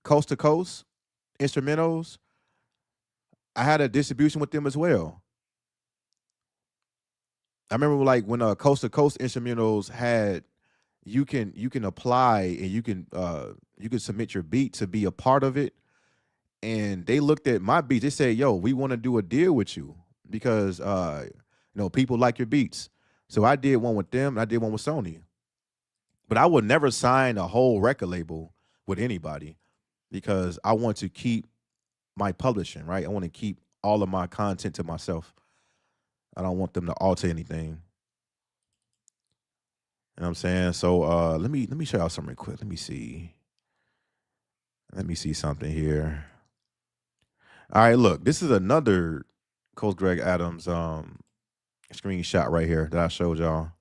Coast to Coast instrumentals? I had a distribution with them as well. I remember like when Coast to Coast instrumentals had you can apply and you can submit your beat to be a part of it. And they looked at my beats. They said, "Yo, we want to do a deal with you because people like your beats." So I did one with them. And I did one with Sony. But I would never sign a whole record label with anybody because I want to keep my publishing, right? I want to keep all of my content to myself. I don't want them to alter anything. You know what I'm saying? So let me show y'all something real quick. Let me see. Let me see something here. All right, look, this is another Coach Greg Adams screenshot right here that I showed y'all.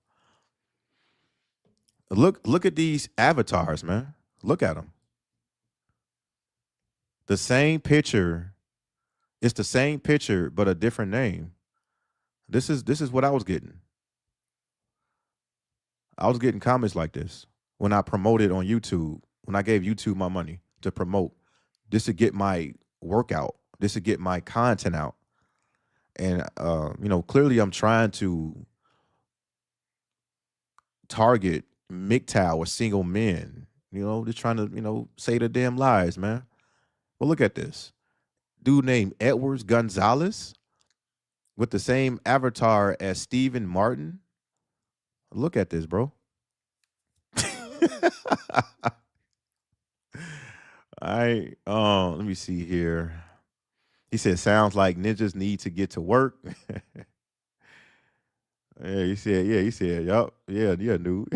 Look at these avatars, man. Look at them. The same picture. It's the same picture, but a different name. This is what I was getting. I was getting comments like this when I promoted on YouTube, when I gave YouTube my money to promote. This to get my workout. This to get my content out. And clearly I'm trying to target MGTOW or single men. Just trying to, say the damn lies, man. Well, look at this. Dude named Edwards Gonzalez with the same avatar as Steven Martin. Look at this, bro. All right. Let me see here. He said, sounds like ninjas need to get to work. He said, yup. Yeah, dude.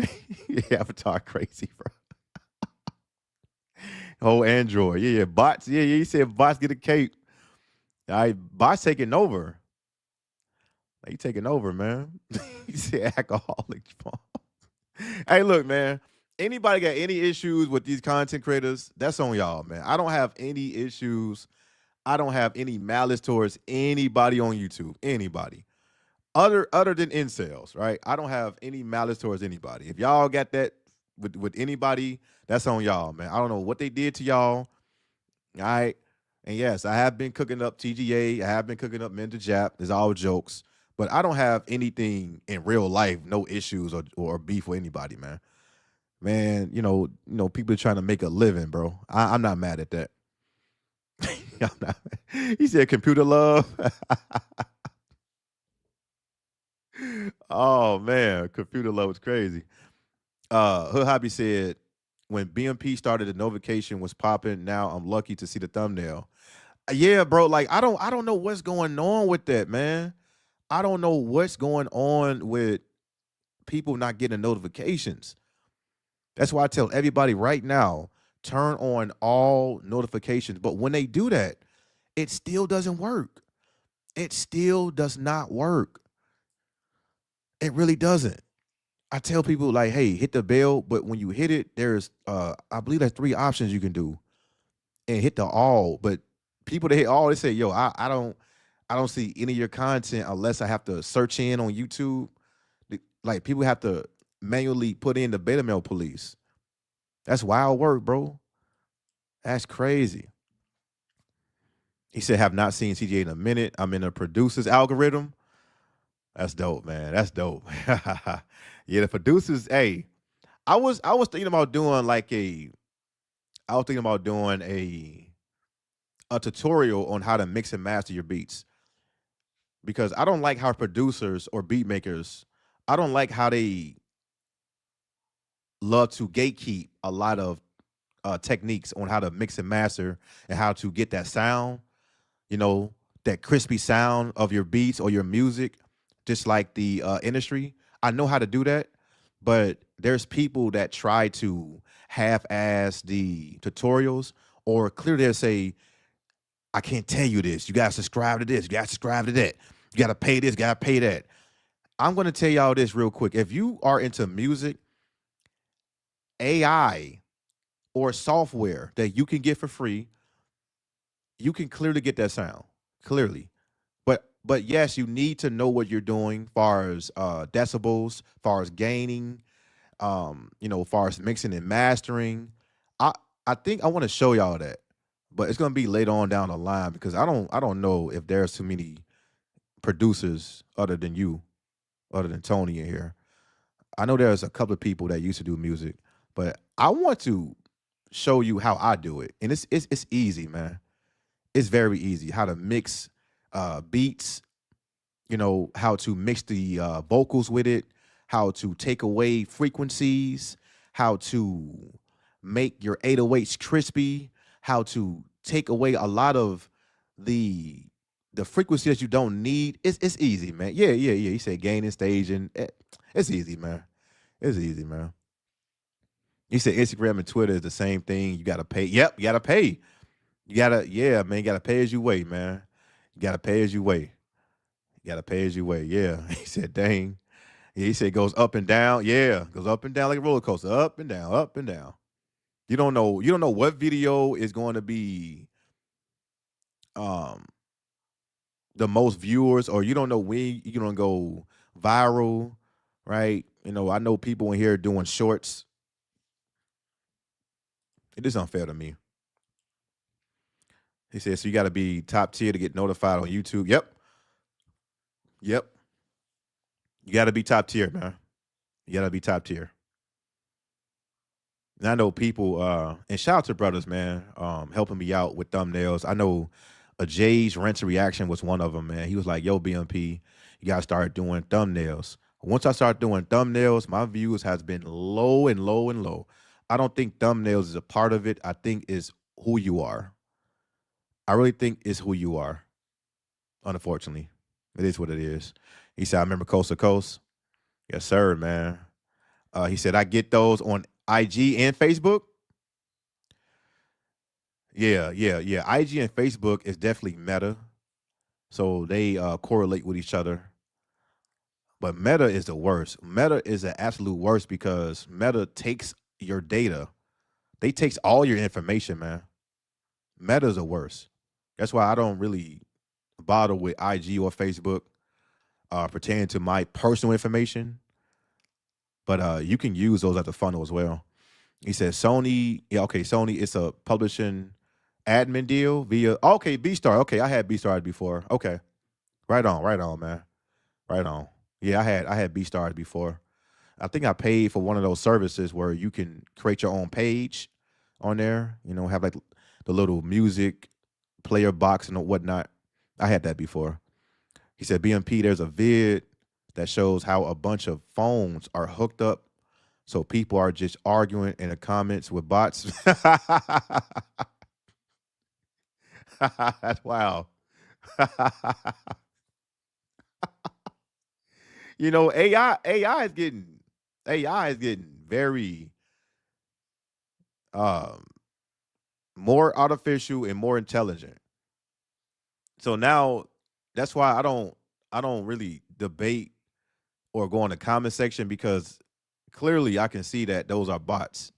Avatar crazy, bro. Oh, Android. Yeah, bots. Yeah, he said bots get a cape. All right, bots taking over. He taking over, man. He said alcoholic. Hey, look, man. Anybody got any issues with these content creators? That's on y'all, man. I don't have any issues. I don't have any malice towards anybody on YouTube. Anybody. Other than incels, right? I don't have any malice towards anybody. If y'all got that with anybody, that's on y'all, man. I don't know what they did to y'all. All right. And yes, I have been cooking up TGA. I have been cooking up Men to Jap. There's all jokes. But I don't have anything in real life, no issues or beef with anybody, man. Man, people are trying to make a living, bro. I'm not mad at that. I'm not, he said computer love. Oh man, computer love was crazy. Hood Hobby said, when BMP started, the notification was popping. Now I'm lucky to see the thumbnail. Yeah, bro. Like I don't know what's going on with that, man. I don't know what's going on with people not getting notifications. That's why I tell everybody right now, turn on all notifications. But when they do that, it still doesn't work. It still does not work. It really doesn't. I tell people like, hey, hit the bell, but when you hit it, there's I believe there's 3 options you can do. And hit the all. But people that hit all, they say, yo, I don't see any of your content unless I have to search in on YouTube. Like people have to manually put in the beta mail police. That's wild work, bro. That's crazy. He said, have not seen CJ in a minute. I'm in a producer's algorithm. That's dope, man. That's dope. Yeah, the producers, hey, I was thinking about doing a tutorial on how to mix and master your beats. Because I don't like how producers or beat makers, I don't like how they love to gatekeep a lot of techniques on how to mix and master and how to get that sound, you know, that crispy sound of your beats or your music, just like the industry. I know how to do that, but there's people that try to half-ass the tutorials or clearly they say, I can't tell you this. You gotta subscribe to this. You gotta subscribe to that. You gotta pay this. You gotta pay that. I'm gonna tell y'all this real quick. If you are into music, AI or software that you can get for free, you can clearly get that sound. Clearly. But yes, you need to know what you're doing far as decibels, far as gaining, far as mixing and mastering. I I think I want to show y'all that. But it's gonna be later on down the line because I don't know if there's too many producers other than you, other than Tony in here. I know there's a couple of people that used to do music, but I want to show you how I do it. And it's easy, man. It's very easy how to mix beats, how to mix the vocals with it, how to take away frequencies, how to make your 808s crispy, how to take away a lot of the the frequency that you don't need. It's easy, man. Yeah, yeah, yeah. He said gaining staging. It's easy, man. It's easy, man. He said Instagram and Twitter is the same thing. You gotta pay. Yep, you gotta pay. Yeah, man. You gotta pay as you wait, man. You gotta pay as you wait. You gotta pay as you wait. Yeah. He said, dang. Yeah, he said it goes up and down. Yeah, goes up and down like a roller coaster. Up and down, up and down. You don't know what video is going to be um the most viewers, or you don't know when you're gonna go viral, right? I know people in here doing shorts. It is unfair to me. He said, so you gotta be top tier to get notified on YouTube. Yep. Yep. You gotta be top tier, man. You gotta be top tier. And I know people, and shout out to brothers, man, helping me out with thumbnails. I know a Jay's Rent Reaction was one of them, man. He was like, yo, BMP, you gotta start doing thumbnails. Once I start doing thumbnails, my views has been low and low and low. I don't think thumbnails is a part of it. I think is who you are. I really think it's who you are. Unfortunately, it is what it is. He said, I remember Coast to Coast. Yes, sir, man. He said, I get those on IG and Facebook. Yeah, yeah, yeah. IG and Facebook is definitely meta. So they correlate with each other. But Meta is the worst. Meta is the absolute worst because Meta takes your data. They takes all your information, man. Meta's the worst. That's why I don't really bother with IG or Facebook pertaining to my personal information. But you can use those at the funnel as well. He says Sony, yeah, okay, Sony, it's a publishing admin deal via okay, B Star. Okay, I had B Stars before. Okay. Right on, man. Right on. Yeah, I had B Stars before. I think I paid for one of those services where you can create your own page on there, have like the little music player box and whatnot. I had that before. He said, BMP, there's a vid that shows how a bunch of phones are hooked up. So people are just arguing in the comments with bots. That's wow. AI is getting very um more artificial and more intelligent. So now that's why I don't really debate or go in the comment section because clearly I can see that those are bots.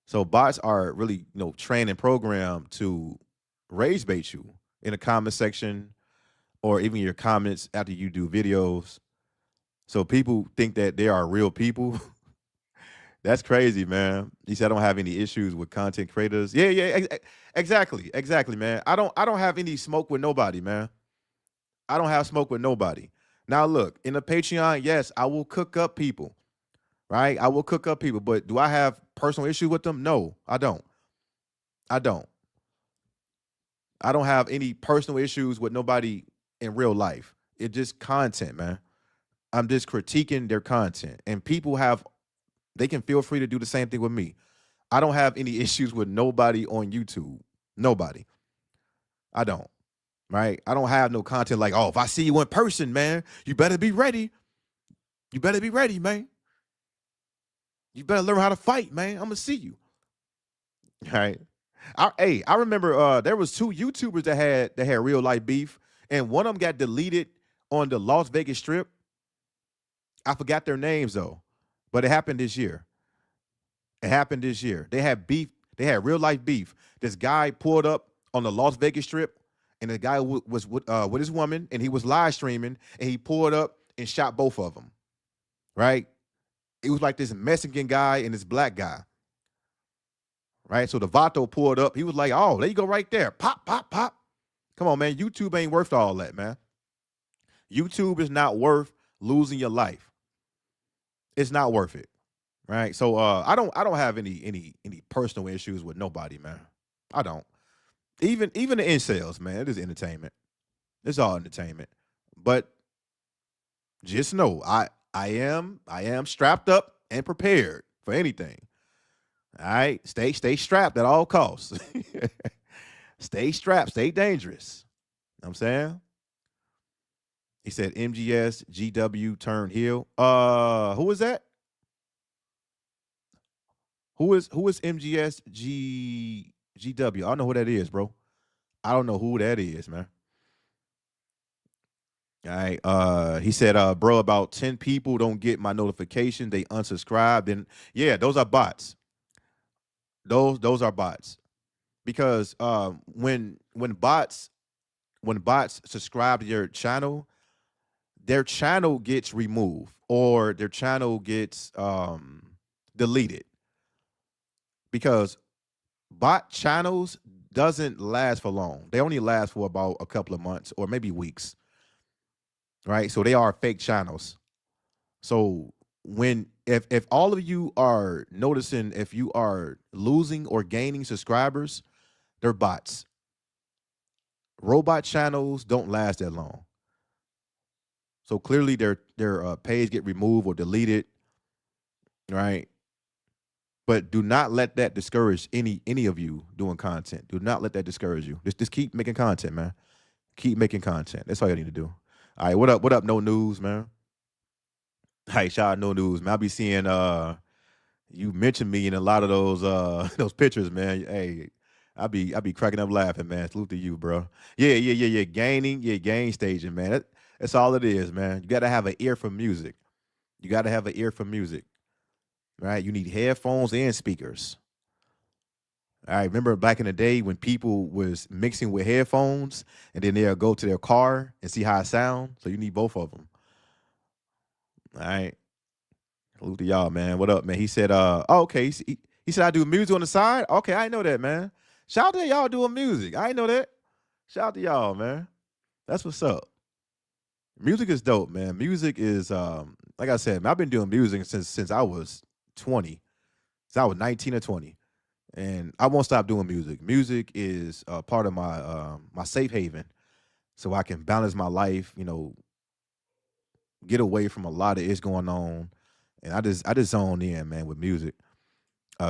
So bots are really, trained and programmed to rage bait you in the comment section or even your comments after you do videos. So people think that they are real people. That's crazy, man. He said I don't have any issues with content creators. Yeah, yeah, exactly, man. I don't have any smoke with nobody, man. I don't have smoke with nobody. Now look, in the Patreon, yes, I will cook up people, right? I will cook up people, but do I have personal issues with them? No, I don't. I don't. I don't have any personal issues with nobody in real life. It's just content, man. I'm just critiquing their content. And they can feel free to do the same thing with me. I don't have any issues with nobody on YouTube. Nobody. I don't. Right? I don't have no content like, oh, if I see you in person, man, you better be ready. You better be ready, man. You better learn how to fight, man. I'm gonna see you. Right? I remember there was two YouTubers that had real life beef, and one of them got deleted on the Las Vegas Strip. I forgot their names though, but it happened this year. It happened this year. They had beef. They had real life beef. This guy pulled up on the Las Vegas Strip, and the guy was with his woman, and he was live streaming, and he pulled up and shot both of them. Right? It was like this Mexican guy and this black guy. Right? So the Vato pulled up. He was like, "Oh, there you go, right there. Pop, pop, pop. Come on, man. YouTube ain't worth all that, man. YouTube is not worth losing your life. It's not worth it." Right? So I don't have any personal issues with nobody, man. I don't. Even the incels, man. It is entertainment. It's all entertainment. But just know I am strapped up and prepared for anything. All right. Stay strapped at all costs. Stay strapped, stay dangerous. You know what I'm saying? He said MGS GW turned heel. Who is that? Who is MGS GW? I don't know who that is, bro. I don't know who that is, man. All right. He said, bro, about 10 people don't get my notification. They unsubscribed. And yeah, those are bots. Those are bots. Because when bots subscribe to your channel, their channel gets removed or their channel gets deleted. Because bot channels doesn't last for long. They only last for about a couple of months or maybe weeks, right? So they are fake channels. So when if all of you are noticing if you are losing or gaining subscribers, they're bots. Robot channels don't last that long. So clearly their page get removed or deleted, right? But do not let that discourage any of you doing content. Do not let that discourage you. Just keep making content, man. Keep making content. That's all you need to do. All right, what up? What up? No news, man. Hey, shout out no news, man. I'll be seeing you mentioned me in a lot of those those pictures, man. Hey, I be cracking up laughing, man. Salute to you, bro. Yeah. Gaining, yeah, gain staging, man. That's all it is, man. You got to have an ear for music. You got to have an ear for music, right? You need headphones and speakers. I remember back in the day when people was mixing with headphones and then they'll go to their car and see how it sounds. So you need both of them. All right. Salute to y'all, man. What up, man? He said, oh, okay. He said I do music on the side. Okay, I know that, man. Shout out to y'all doing music. I know that. Shout out to y'all, man. That's what's up. Music is dope, man. Music is like I said, man, I've been doing music since I was 20. Since I was 19 or 20. And I won't stop doing music. Music is part of my safe haven, so I can balance my life. Get away from a lot of it's going on, and I just zone in, man, with music.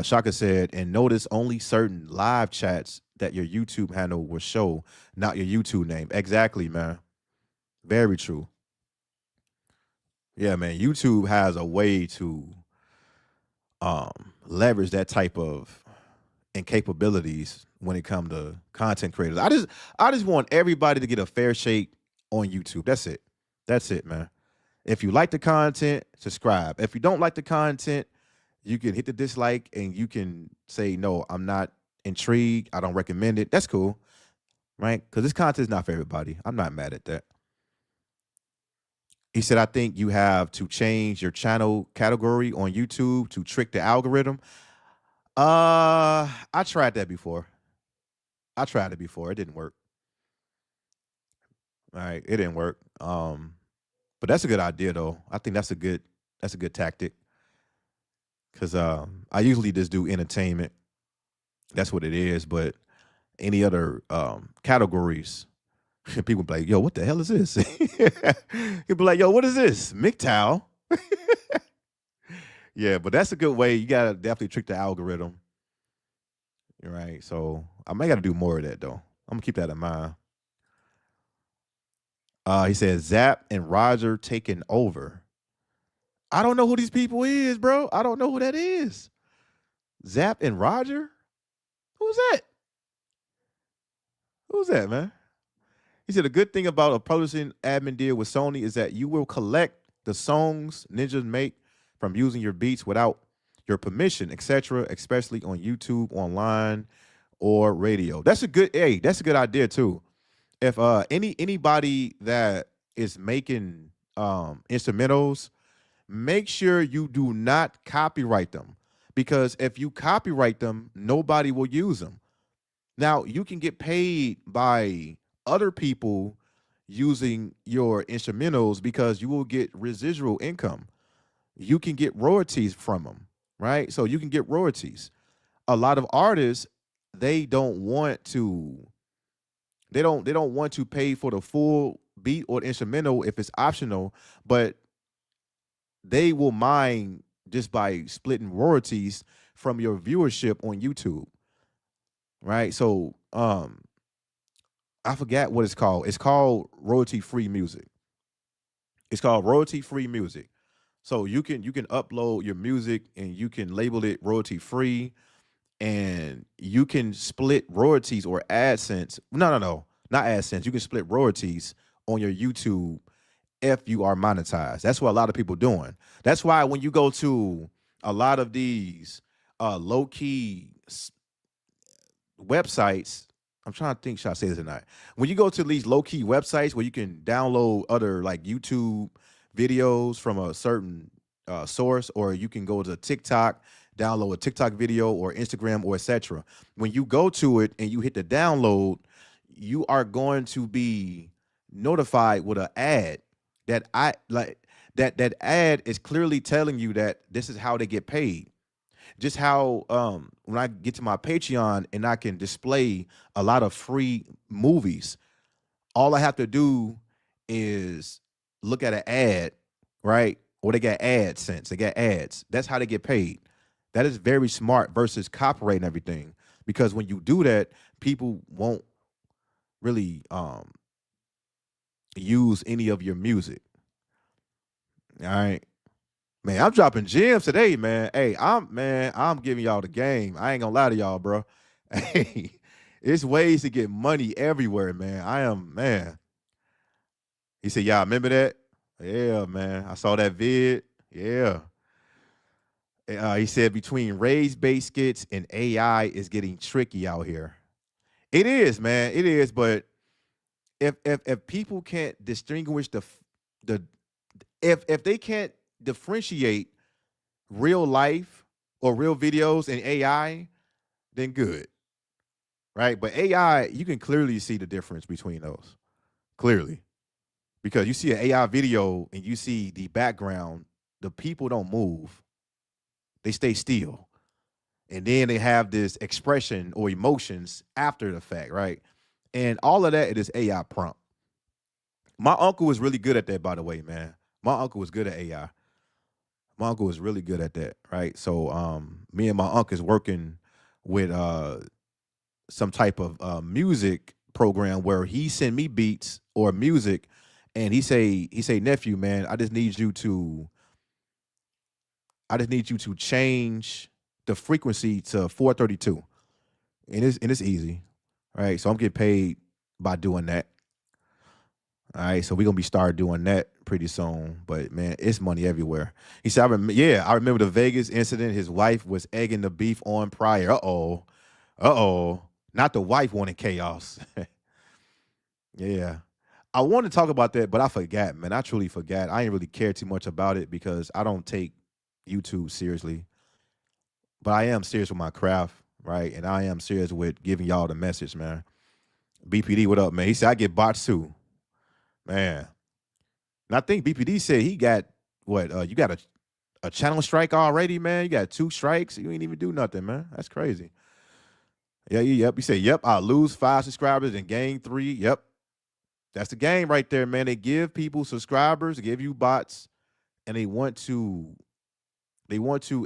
Shaka said, and notice only certain live chats that your YouTube handle will show, not your YouTube name. Exactly, man. Very true. Yeah, man. YouTube has a way to leverage that type of and capabilities when it comes to content creators. I just want everybody to get a fair shake on YouTube. That's it. That's it, man. If you like the content, subscribe. If you don't like the content, you can hit the dislike and you can say, no, I'm not intrigued. I don't recommend it. That's cool, right? Because this content is not for everybody. I'm not mad at that. He said, I think you have to change your channel category on YouTube to trick the algorithm. I tried that before. I tried it before. It didn't work. All right, it didn't work. But that's a good idea though. I think that's a good tactic. Cause I usually just do entertainment. That's what it is. But any other categories, people be like, yo, what the hell is this? He'll be like, yo, what is this? MGTOW. Yeah, but that's a good way. You gotta definitely trick the algorithm. Right. So I may gotta do more of that though. I'm gonna keep that in mind. He says Zap and Roger taking over. I don't know who these people is, bro. I don't know who that is. Zap and Roger? Who's that? Who's that, man? He said a good thing about a publishing admin deal with Sony is that you will collect the songs ninjas make from using your beats without your permission, etc., especially on YouTube, online, or radio. That's a good idea too. If anybody that is making instrumentals, make sure you do not copyright them, because if you copyright them, nobody will use them. Now, you can get paid by other people using your instrumentals because you will get residual income. You can get royalties from them, right? So you can get royalties. A lot of artists, they don't want to they don't want to pay for the full beat or instrumental if it's optional, but they will mine just by splitting royalties from your viewership on YouTube, right? So I forgot what it's called. It's called royalty free music. It's called royalty free music. So you can upload your music and you can label it royalty free, and you can split royalties or AdSense. No, not AdSense. You can split royalties on your YouTube if you are monetized. That's what a lot of people doing. That's why when you go to a lot of these low key websites, I'm trying to think, should I say this or not? When you go to these low key websites where you can download other like YouTube videos from a certain source, or you can go to TikTok, download a TikTok video, or Instagram, or etc. When you go to it and you hit the download, you are going to be notified with an ad that I like. That ad is clearly telling you that this is how they get paid. Just how when I get to my Patreon and I can display a lot of free movies, all I have to do is look at an ad, right? Or they got AdSense, they got ads. That's how they get paid. That is very smart versus copyright and everything. Because when you do that, people won't really use any of your music. All right. Man, I'm dropping gems today, man. Hey, I'm giving y'all the game. I ain't gonna lie to y'all, bro. Hey, it's ways to get money everywhere, man. Man. He said, "Yeah, remember that? Yeah, man. I saw that vid. Yeah." He said, "Between raised base skits and AI is getting tricky out here." It is, man. It is. But if people can't distinguish the if they can't differentiate real life or real videos and AI, then good, right? But AI, you can clearly see the difference between those. Clearly. Because you see an AI video and you see the background, the people don't move. They stay still. And then they have this expression or emotions after the fact, right? And all of that it is AI prompt. My uncle was really good at that, by the way, man. My uncle was good at AI. My uncle was really good at that, right? So me and my uncle is working with some type of music program where he send me beats or music and he say nephew, man, I just need you to change the frequency to 432. And it's easy. Right. So I'm getting paid by doing that. All right. So we're gonna be start doing that pretty soon. But man, it's money everywhere. He said, I remember the Vegas incident. His wife was egging the beef on prior. Uh-oh. Uh-oh. Not the wife wanting chaos. Yeah. I want to talk about that, but I forgot, man. I truly forgot. I ain't really care too much about it because I don't take YouTube seriously. But I am serious with my craft, right? And I am serious with giving y'all the message, man. BPD, what up, man? He said I get bots too, man. And I think BPD said he got what? You got a channel strike already, man. You got 2 strikes. You ain't even do nothing, man. That's crazy. Yeah, yep. He said, yep. I'll lose 5 subscribers and gain 3. Yep, that's the game right there, man. They give people subscribers, give you bots, and they want to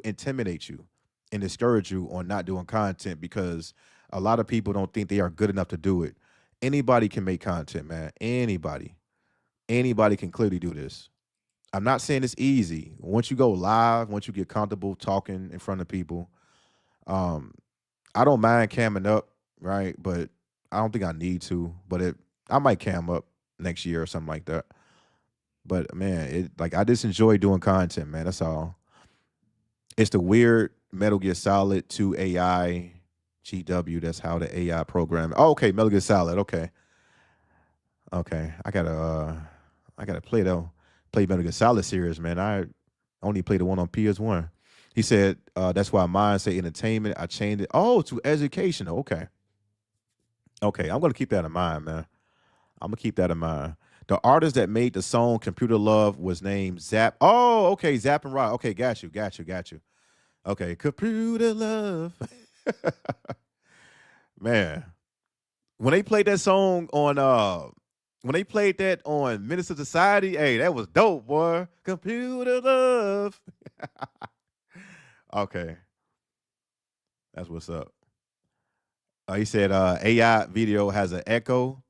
intimidate you and discourage you on not doing content because a lot of people don't think they are good enough to do it. Anybody can make content, man. Anybody can clearly do this. I'm not saying it's easy. Once you go live, once you get comfortable talking in front of people, um, I don't mind camming up, right? But I don't think I need to. But I might cam up next year or something like that. But man, I just enjoy doing content, man. That's all. It's the weird Metal Gear Solid 2 AI GW. That's how the AI program. Oh, okay, Metal Gear Solid. Okay, okay. I gotta play Metal Gear Solid series, man. I only played the one on PS1. He said that's why mine say entertainment. I changed it. Oh, to educational. Okay, okay. I'm gonna keep that in mind, man. I'm gonna keep that in mind. The artist that made the song "Computer Love" was named Zap. Oh, okay, Zap and Rock. Okay, got you. Okay, Computer Love. Man, when they played that song on when they played that on Minister Society, hey, that was dope, boy. Computer Love. Okay, that's what's up. He said AI video has an echo.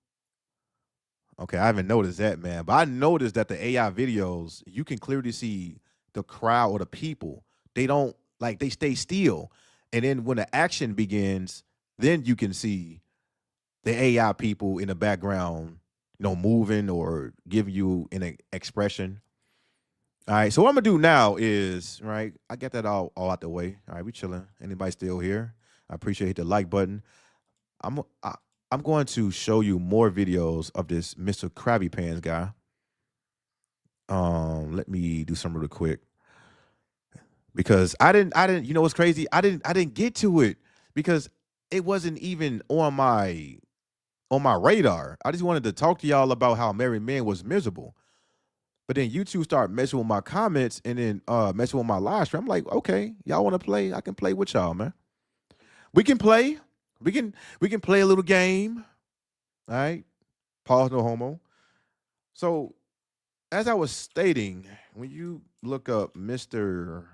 Okay, I haven't noticed that, man. But I noticed that the AI videos, you can clearly see the crowd or the people. They don't they stay still. And then when the action begins, then you can see the AI people in the background, moving or giving you an expression. All right. So what I'm gonna do now is, right, I got that all out the way. All right, we chilling. Anybody still here? I appreciate the like button. I'm I, I'm going to show you more videos of this Mr. Krabby Pants guy. Let me do some really quick because I didn't. You know what's crazy? I didn't get to it because it wasn't even on my radar. I just wanted to talk to y'all about how Mary Man was miserable. But then you two start messing with my comments and then messing with my live stream. I'm like, okay, y'all want to play? I can play with y'all, man. We can play. We can play a little game. All right. Pause no homo. So as I was stating, when you look up Mr.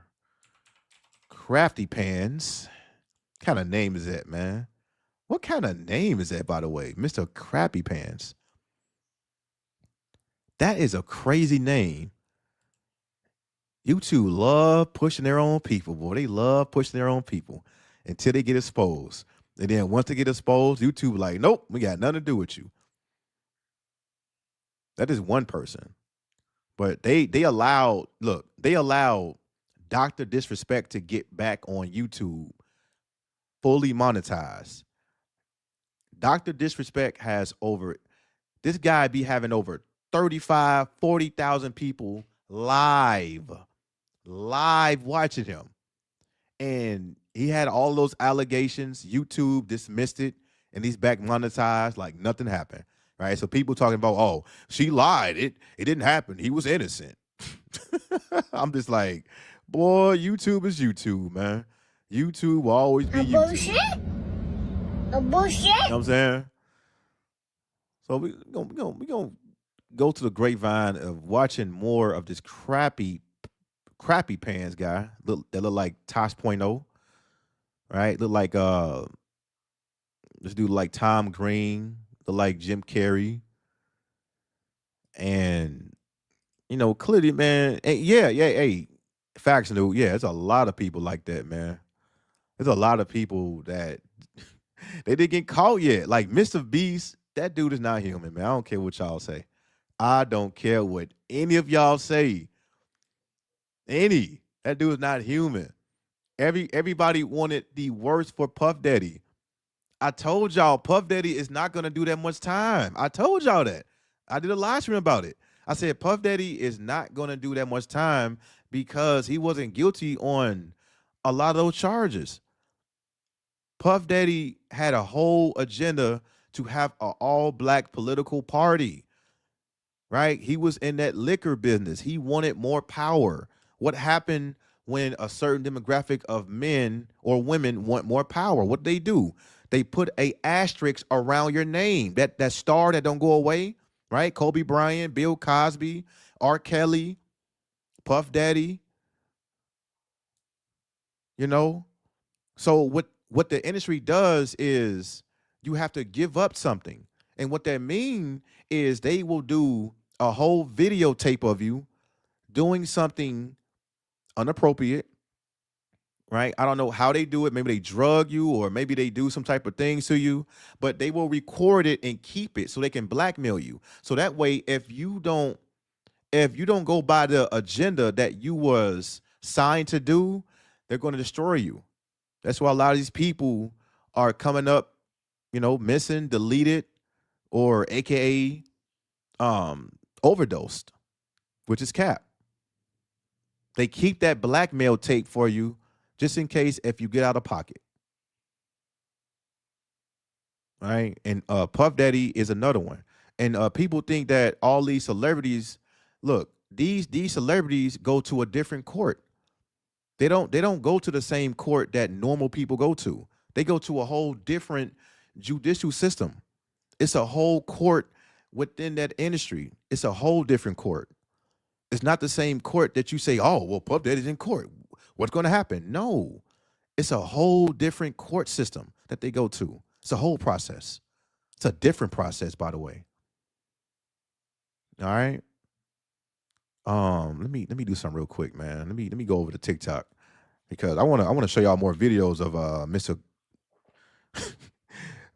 Crafty Pans, kind of name is that, man? What kind of name is that, by the way? Mr. Crappy Pants. That is a crazy name. You two love pushing their own people, boy. They love pushing their own people until they get exposed. And then once they get exposed, YouTube like, nope, we got nothing to do with you. That is one person. But they allowed, look, they allowed Dr. Disrespect to get back on YouTube fully monetized. Dr. Disrespect has over, this guy be having over 35, 40,000 people live watching him. And he had all those allegations. YouTube dismissed it, and he's back monetized like nothing happened. Right? So people talking about, oh, she lied. It didn't happen. He was innocent. I'm just like, boy, YouTube is YouTube, man. YouTube will always be A YouTube. bullshit? A bullshit? You know what I'm saying? So we gonna go to the grapevine of watching more of this crappy pants guy that look like Tosh Point oh, right? Look like this dude like Tom Green, look like Jim Carrey, and clearly, man. Yeah, hey, facts, dude. Yeah, there's a lot of people like that, man. There's a lot of people that they didn't get caught yet. Like Mr. Beast, that dude is not human, man. I don't care what y'all say. I don't care what any of y'all say. That dude is not human. Everybody wanted the worst for Puff Daddy. I told y'all Puff Daddy is not gonna do that much time. I told y'all that. I did a live stream about it. I said Puff Daddy is not gonna do that much time because he wasn't guilty on a lot of those charges. Puff Daddy had a whole agenda to have an all-black political party, right? He was in that liquor business. He wanted more power. What happened when a certain demographic of men or women want more power? What do? They put a asterisk around your name, that star that don't go away, right? Kobe Bryant, Bill Cosby, R. Kelly, Puff Daddy, So what the industry does is you have to give up something. And what that means is they will do a whole videotape of you doing something inappropriate, right? I don't know how they do it. Maybe they drug you or maybe they do some type of things to you, but they will record it and keep it so they can blackmail you. So that way, if you don't go by the agenda that you was signed to do, they're going to destroy you. That's why a lot of these people are coming up, missing, deleted, or AKA overdosed, which is cap. They keep that blackmail tape for you just in case if you get out of pocket. All right. And Puff Daddy is another one. And people think that all these celebrities, look, these celebrities go to a different court. They don't go to the same court that normal people go to. They go to a whole different judicial system. It's a whole court within that industry. It's a whole different court. It's not the same court that you say, oh, well, Puff Daddy's in court. What's going to happen? No, it's a whole different court system that they go to. It's a whole process. It's a different process, by the way. All right. Let me do something real quick, man. Let me go over to TikTok because I wanna show y'all more videos of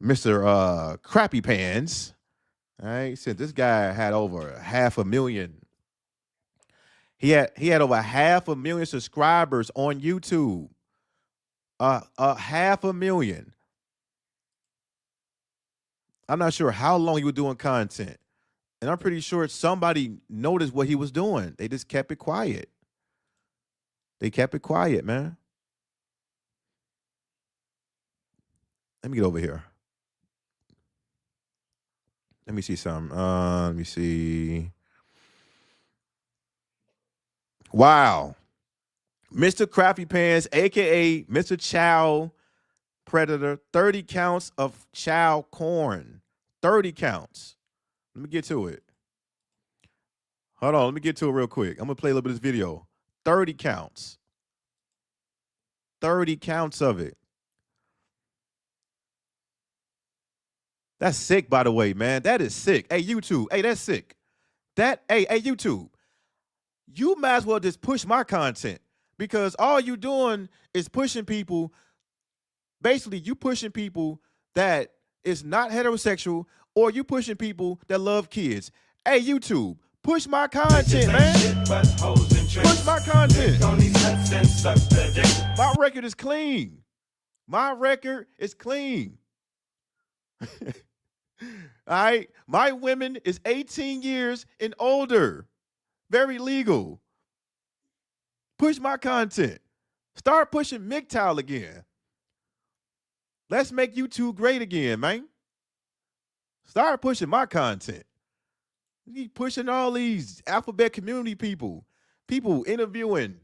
Mr. Crappy Pants. All right, since this guy had over 500,000, he had over 500,000 subscribers on YouTube. 500,000. I'm not sure how long he was doing content. And I'm pretty sure somebody noticed what he was doing. They just kept it quiet. They kept it quiet, man. Let me get over here. Let me see something. Let me see. Wow. Mr. Crafty Pants, aka Mr. Chow Predator, 30 counts of Chow Korn. 30 counts. Let me get to it. Hold on, let me get to it real quick. I'm gonna play a little bit of this video. 30 counts. 30 counts of it. That's sick, by the way, man. That is sick. Hey, YouTube. Hey, that's sick. Hey, YouTube. You might as well just push my content because all you doing is pushing people. Basically, you pushing people that is not heterosexual or you pushing people that love kids. Hey, YouTube, push my content, man. Push my content. My record is clean. My record is clean. All right. My women is 18 years and older. Very legal. Push my content. Start pushing MGTOW again. Let's make YouTube great again, man. Start pushing my content. You pushing all these alphabet community people interviewing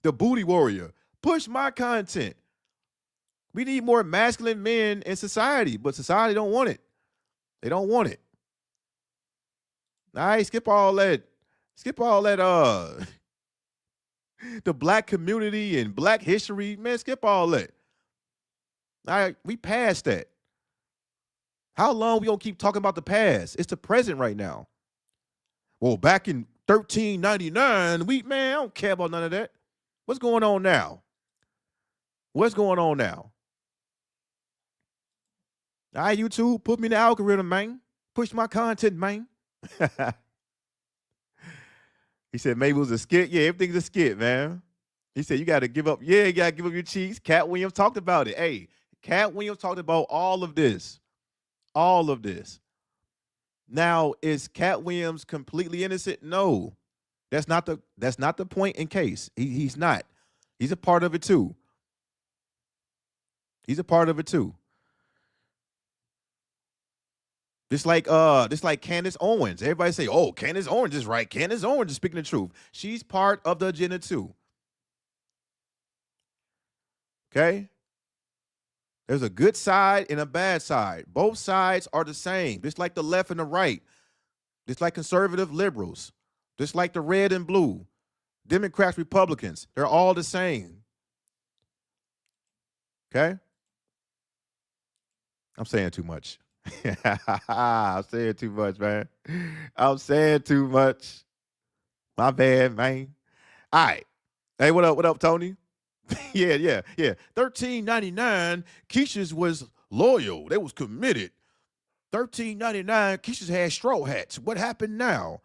the booty warrior. Push my content. We need more masculine men in society, but society don't want it. They don't want it. All right, skip all that, the black community and black history, man, skip all that. All right, we passed that. How long we gonna keep talking about the past? It's the present right now. Well, back in 1399, man, I don't care about none of that. What's going on now? What's going on now? All right, YouTube, put me in the algorithm, man. Push my content, man. He said maybe it was a skit. Yeah, everything's a skit, man. He said you got to give up. Yeah, you got to give up your cheeks. Cat Williams talked about it. Hey, Cat Williams talked about all of this. All of this. Now, is Cat Williams completely innocent? No. That's not the point in case. He's not. He's a part of it too. He's a part of it too. Just like Candace Owens. Everybody say, oh, Candace Owens is right. Candace Owens is speaking the truth. She's part of the agenda too. Okay? There's a good side and a bad side. Both sides are the same. Just like the left and the right. Just like conservative liberals. Just like the red and blue. Democrats, Republicans. They're all the same. Okay? I'm saying too much. I'm saying too much, man. I'm saying too much. My bad, man. All right. Hey, what up, Tony? yeah. 1399, Keisha's was loyal. They was committed. 1399, Keisha's had straw hats. What happened now?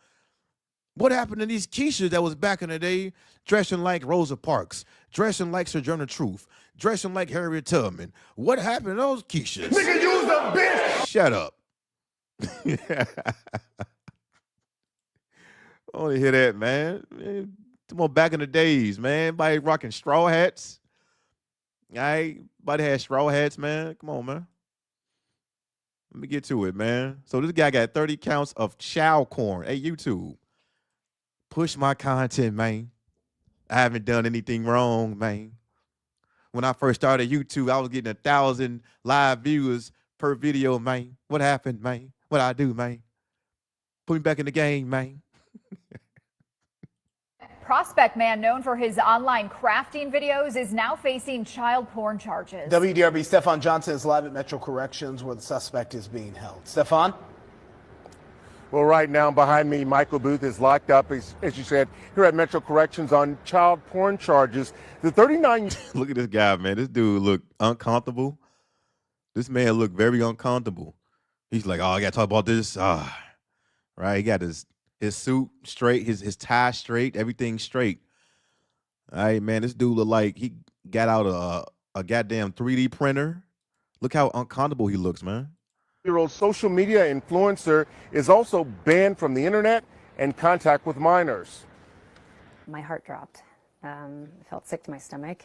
What happened to these Keishas that was back in the day dressing like Rosa Parks, dressing like Sojourner Truth, dressing like Harriet Tubman? What happened to those Keishas? Nigga, you's a bitch! Shut up. I want to hear that, man. Come on, back in the days, man. Everybody rocking straw hats. All right, everybody had straw hats, man. Come on, man. Let me get to it, man. So this guy got 30 counts of chow corn. Hey, YouTube, push my content, man. I haven't done anything wrong, man. When I first started YouTube, I was getting 1,000 live viewers per video, man. What happened, man? What I do, man? Put me back in the game, man. Prospect man known for his online crafting videos is now facing child porn charges. WDRB Stefan Johnson is live at Metro Corrections where the suspect is being held. Stefan? Well, right now behind me, Michael Booth is locked up, as you said, here at Metro Corrections on child porn charges. The 39... Look at this guy, man. This dude look uncomfortable. This man look very uncomfortable. He's like, oh, I got to talk about this. Right? He got his suit straight, his tie straight, everything straight. All right, man, this dude look like he got out a goddamn 3D printer. Look how uncomfortable he looks, man. Year-old social media influencer is also banned from the internet and contact with minors. My heart dropped. I felt sick to my stomach.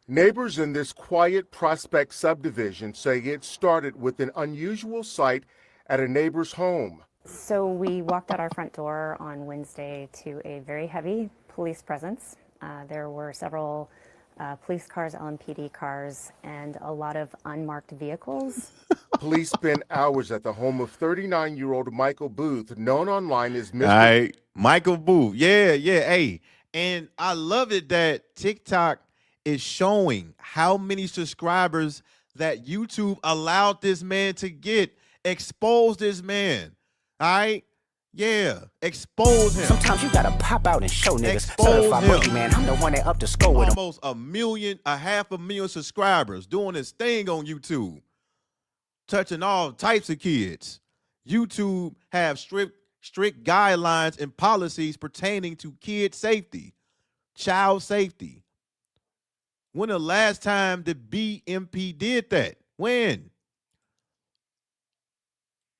Neighbors in this quiet Prospect subdivision say it started with an unusual sight at a neighbor's home. So we walked out our front door on Wednesday to a very heavy police presence. There were several police cars, LMPD cars, and a lot of unmarked vehicles. Police spent hours at the home of 39-year-old Michael Booth, known online as Mr. All right, Michael Booth. Yeah, hey. And I love it that TikTok is showing how many subscribers that YouTube allowed this man to get. Expose this man. All right? Yeah. Expose him. Sometimes you gotta pop out and show niggas. Expose Certified him. working man, I'm the one that up to score with him. Almost 500,000 subscribers doing this thing on YouTube. Touching all types of kids. YouTube have strict strict guidelines and policies pertaining to kid safety, child safety. When the last time the BMP did that? When?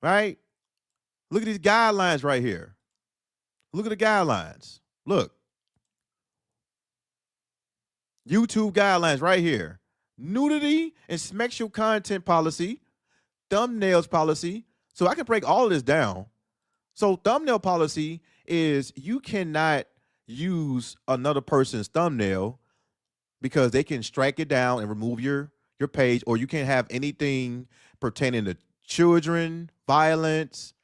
Right? Look at these guidelines right here. Look at the guidelines. Look. YouTube guidelines right here. Nudity and sexual content policy, thumbnails policy. So I can break all of this down. So thumbnail policy is you cannot use another person's thumbnail because they can strike it down and remove your page, or you can't have anything pertaining to children, violence,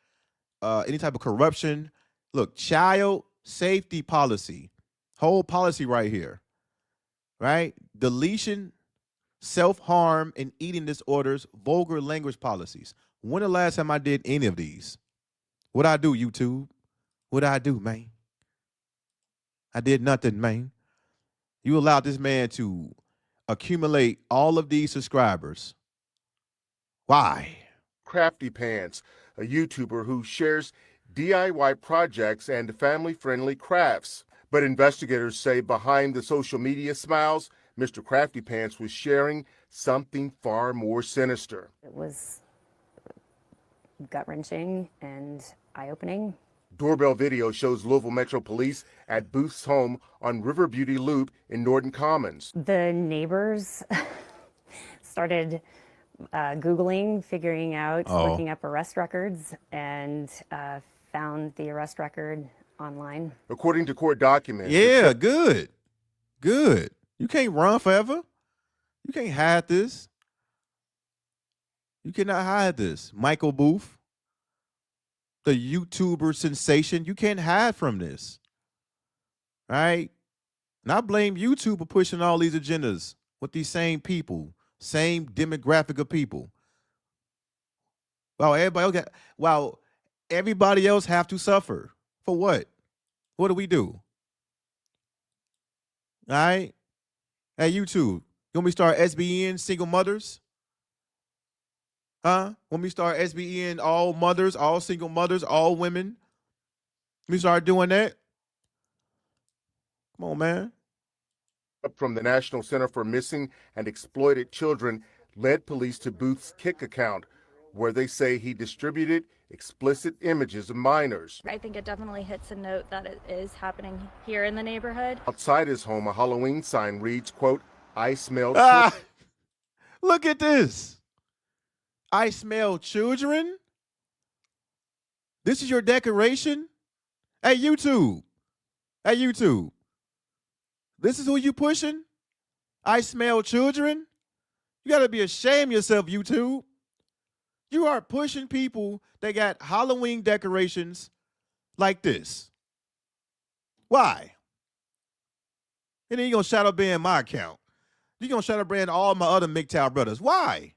any type of corruption. Look, child safety policy, whole policy right here, right? Deletion, self-harm, and eating disorders, vulgar language policies. When the last time I did any of these? What'd I do, YouTube? What'd I do, man? I did nothing, man. You allowed this man to accumulate all of these subscribers. Why? Crafty Pants, a YouTuber who shares DIY projects and family-friendly crafts. But investigators say behind the social media smiles, Mr. Crafty Pants was sharing something far more sinister. It was gut-wrenching and eye-opening. Doorbell video shows Louisville Metro Police at Booth's home on River Beauty Loop in Norton Commons. The neighbors started Googling, figuring out, looking up arrest records, and found the arrest record online. According to court documents. Yeah, good. Good. You can't run forever. You can't hide this. You cannot hide this. Michael Booth, the YouTuber sensation, you can't hide from this. All right? And I blame YouTube for pushing all these agendas with these same people, same demographic of people. While everybody else have to suffer. For what? What do we do? All right? Hey, YouTube, you want me to start SBN single mothers? Huh? Want me to start SBN all mothers, all single mothers, all women? We start doing that? Come on, man. From the National Center for Missing and Exploited Children led police to Booth's Kick account, where they say he distributed explicit images of minors. I think it definitely hits a note that it is happening here in the neighborhood. Outside his home, a Halloween sign reads, quote, "I smell Look at this. I smell children. This is your decoration? Hey, YouTube. Hey, YouTube. This is who you pushing? I smell children? You got to be ashamed of yourself, YouTube. You are pushing people that got Halloween decorations like this. Why? And then you're going to shadow ban my account. You're going to shadow ban all my other MGTOW brothers. Why?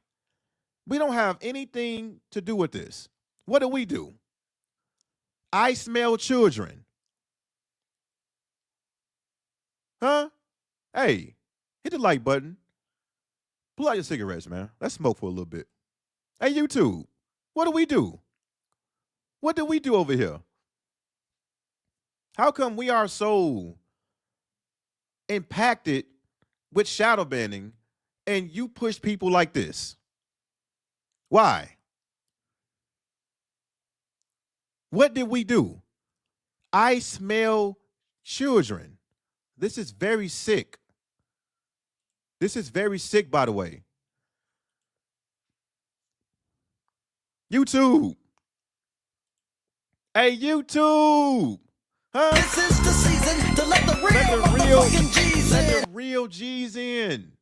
We don't have anything to do with this. What do? I smell children. Huh? Hey, hit the like button. Pull out your cigarettes, man. Let's smoke for a little bit. Hey, YouTube, what do? What do we do over here? How come we are so impacted with shadow banning and you push people like this? Why? What did we do? I smell children. This is very sick. This is very sick, by the way. YouTube. Hey, YouTube. Huh? This is the season to let the real G's in.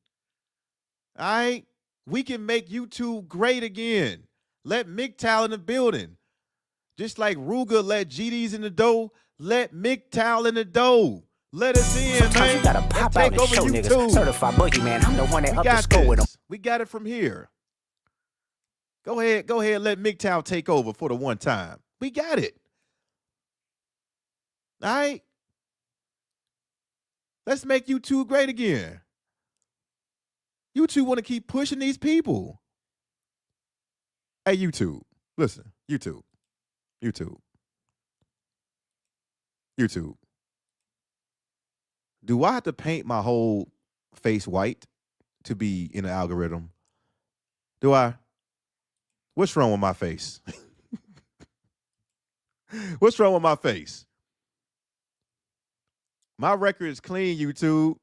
All right? We can make YouTube great again. Let MGTOW in the building. Just like Ruger let GDs in the dough, let MGTOW in the dough. Let us in, Sometimes man. you gotta pop out and show YouTube. niggas. Certified boogeyman, I'm the one that We up the got score with them. this. We got it from here. Go ahead, let MGTOW take over for the one time. We got it. All right? Let's make YouTube great again. YouTube want to keep pushing these people. Hey, YouTube. Listen, YouTube. YouTube. Do I have to paint my whole face white to be in the algorithm? Do I? What's wrong with my face? What's wrong with my face? My record is clean, YouTube.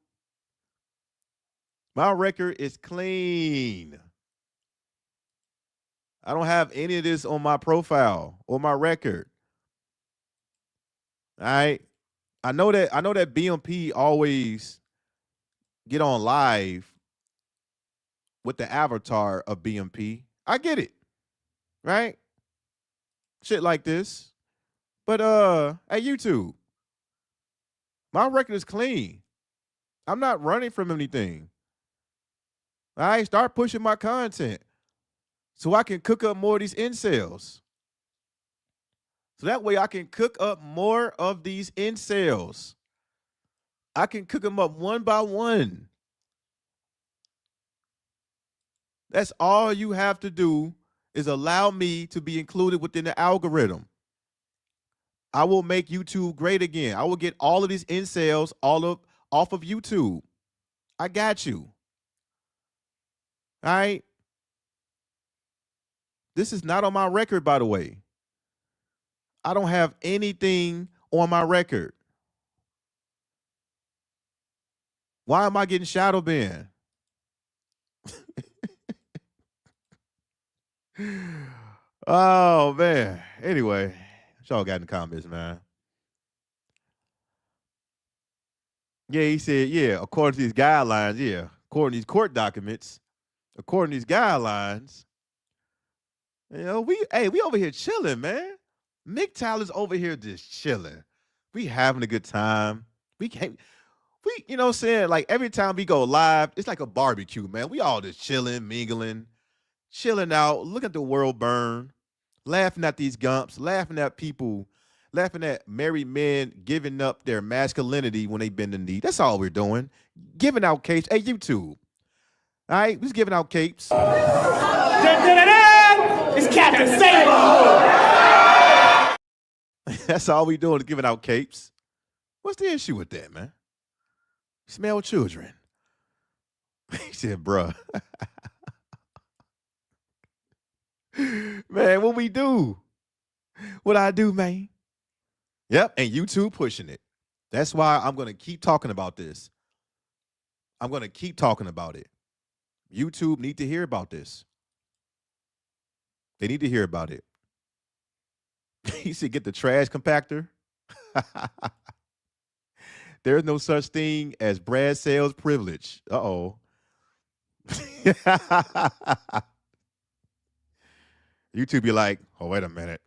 My record is clean. I don't have any of this on my profile or my record. All right. I know that BMP always get on live with the avatar of BMP. I get it. Right? Shit like this. But hey, YouTube. My record is clean. I'm not running from anything. All right, start pushing my content so I can cook up more of these incels. So that way I can cook up more of these incels. I can cook them up one by one. That's all you have to do is allow me to be included within the algorithm. I will make YouTube great again. I will get all of these incels off of YouTube. I got you. All right. This is not on my record, by the way. I don't have anything on my record. Why am I getting shadow banned? Oh, man. Anyway, what y'all got in the comments, man? Yeah, he said, yeah, according to these guidelines, yeah, according to these court documents, according to these guidelines, you know, we over here chilling, man. MGTOW is over here just chilling. We having a good time. You know what I'm saying? Like every time we go live, it's like a barbecue, man. We all just chilling, mingling, chilling out, looking at the world burn, laughing at these gumps, laughing at people, laughing at married men giving up their masculinity when they bend the knee. That's all we're doing. Giving out capes. Hey, YouTube. All right, we're just giving out capes. It's Captain Saber. That's all we doing is giving out capes. What's the issue with that, man? Smell children. He said, bruh. Man, what we do? What I do, man? Yep, and YouTube pushing it. That's why I'm going to keep talking about this. I'm going to keep talking about it. YouTube need to hear about this. They need to hear about it. He said, get the trash compactor. There's no such thing as Brad sales privilege. Uh-oh. YouTube be like, oh, wait a minute.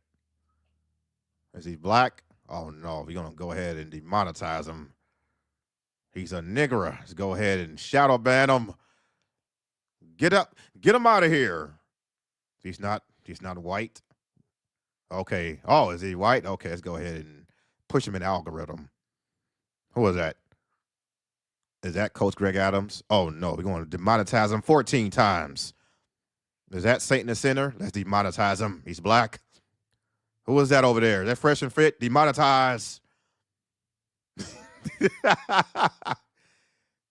Is he black? Oh, no, we're going to go ahead and demonetize him. He's a nigger. Let's go ahead and shadow ban him. Get him out of here. He's not white. Okay. Oh, is he white? Okay, let's go ahead and push him in the algorithm. Who was that? Is that Coach Greg Adams? Oh, no, we're going to demonetize him 14 times. Is that Satan the Sinner? Let's demonetize him. He's black. Who was that over there? Is that Fresh and Fit? Demonetize.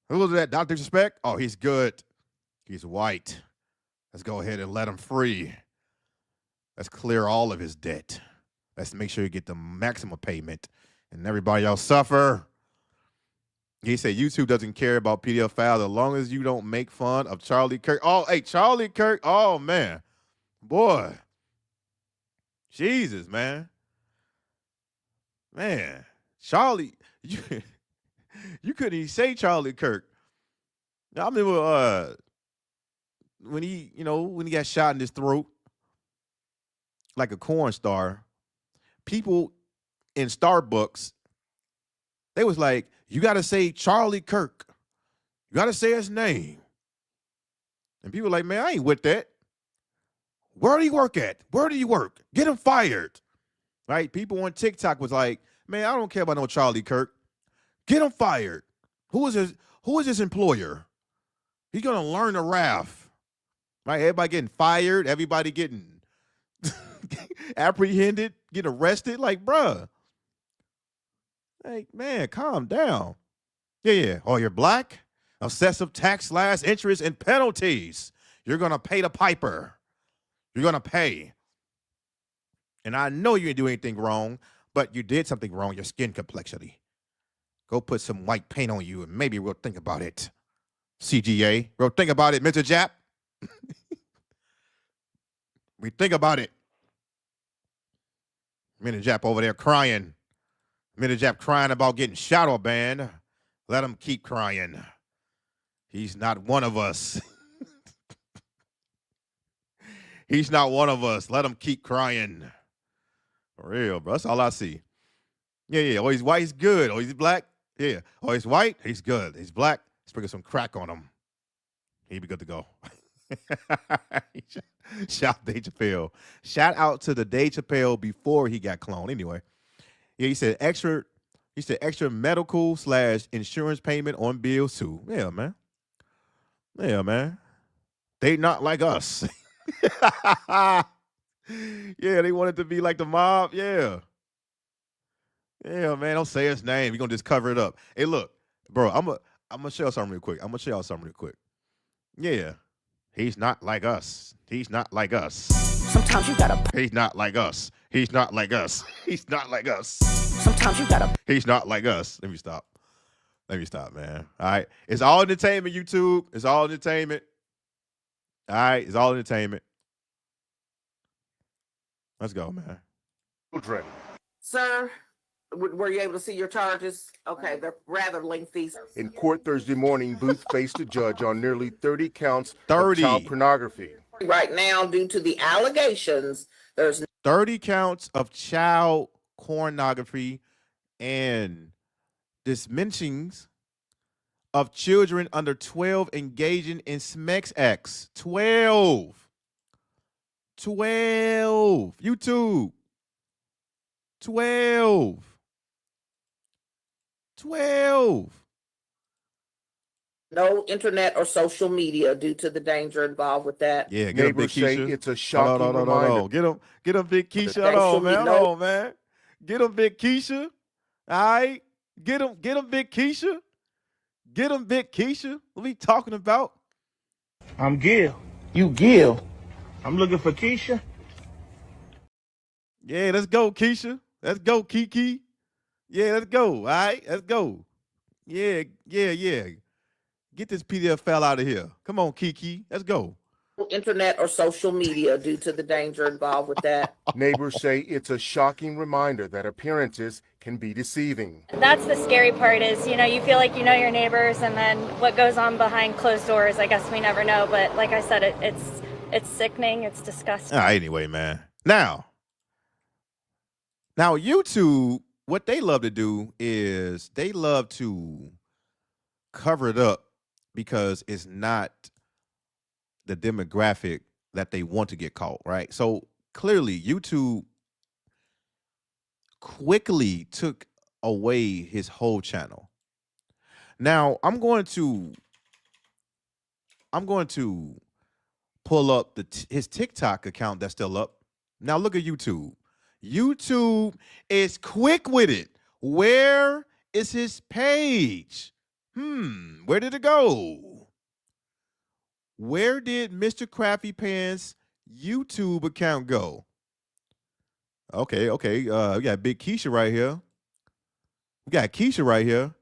Who was that? Dr. Respect? Oh, he's good. He's white. Let's go ahead and let him free. Let's clear all of his debt. Let's make sure you get the maximum payment. And everybody else suffer. He said YouTube doesn't care about pedophiles as long as you don't make fun of Charlie Kirk. Oh, hey, Charlie Kirk. Oh, man. Boy. Jesus, man. Man. Charlie, you couldn't even say Charlie Kirk. I remember when he got shot in his throat like a Korn star, people in Starbucks, they was like, you got to say Charlie Kirk. You got to say his name. And people were like, man, I ain't with that. Where do you work at? Where do you work? Get him fired. Right? People on TikTok was like, man, I don't care about no Charlie Kirk. Get him fired. Who is his employer? He's going to learn to wrath. Right? Everybody getting fired. Everybody getting apprehended, getting arrested. Like, bruh. Hey, man, calm down. Yeah. Oh, you're black? Excessive tax, interest, and penalties. You're going to pay the piper. You're going to pay. And I know you didn't do anything wrong, but you did something wrong, your skin complexion. Go put some white paint on you, and maybe we'll think about it. CGA. We'll think about it, Mr. Jap. We think about it. Mr. Jap over there crying. Mr. Jap crying about getting shadow banned. Let him keep crying. He's not one of us. He's not one of us. Let him keep crying. For real, bro. That's all I see. Yeah. Oh, he's white. He's good. Oh, he's black. Yeah. Oh, he's white. He's good. He's black. Sprinkle some crack on him. He'd be good to go. Shout out Dave Chappelle. Shout out to the Dave Chappelle before he got cloned. Anyway, yeah, he said extra medical / insurance payment on bills too. Yeah, man. Yeah, man. They not like us. Yeah, they wanted to be like the mob. Yeah. Yeah, man. Don't say his name. We're gonna just cover it up. Hey, look, bro, I'm gonna show y'all something real quick. Yeah. He's not like us. He's not like us. Sometimes you gotta. He's not like us. He's not like us. He's not like us. Sometimes you gotta. He's not like us. Let me stop, man. All right. It's all entertainment, YouTube. It's all entertainment. All right. It's all entertainment. Let's go, man. Children. Sir, were you able to see your charges? Okay, they're rather lengthy. In court Thursday morning, Booth faced a judge on nearly 30 counts of child pornography. Right now, due to the allegations, there's 30 counts of child pornography and dismentions of children under 12 engaging in sex acts. 12. YouTube. 12. no internet or social media due to the danger involved with that. Yeah, get him, Big Neighbors say Keisha. it's a shocking reminder. Get him, Big Keisha. Hold on, man. Get him, Big Keisha. All right. Get him, Big Keisha. Get him, Big Keisha. What are we talking about? I'm Gil. You Gil. I'm looking for Keisha. Yeah, let's go, Keisha. Let's go, Kiki. Yeah, let's go. All right, let's go. Yeah. Get this PDF file out of here. Come on, Kiki. Let's go. Internet or social media due to the danger involved with that. Neighbors say it's a shocking reminder that appearances can be deceiving. That's the scary part is, you feel like you know your neighbors, and then what goes on behind closed doors, I guess we never know. But like I said, it's sickening. It's disgusting. Anyway, man. Now, YouTube, what they love to do is they love to cover it up because it's not the demographic that they want to get caught, right? So clearly, YouTube quickly took away his whole channel. Now, I'm going to pull up his TikTok account that's still up. Now look at YouTube. YouTube is quick with it. Where is his page? Where did it go? Where did Mr. Crafty Pants YouTube account go? Okay. We got Big Keisha right here. We got Keisha right here.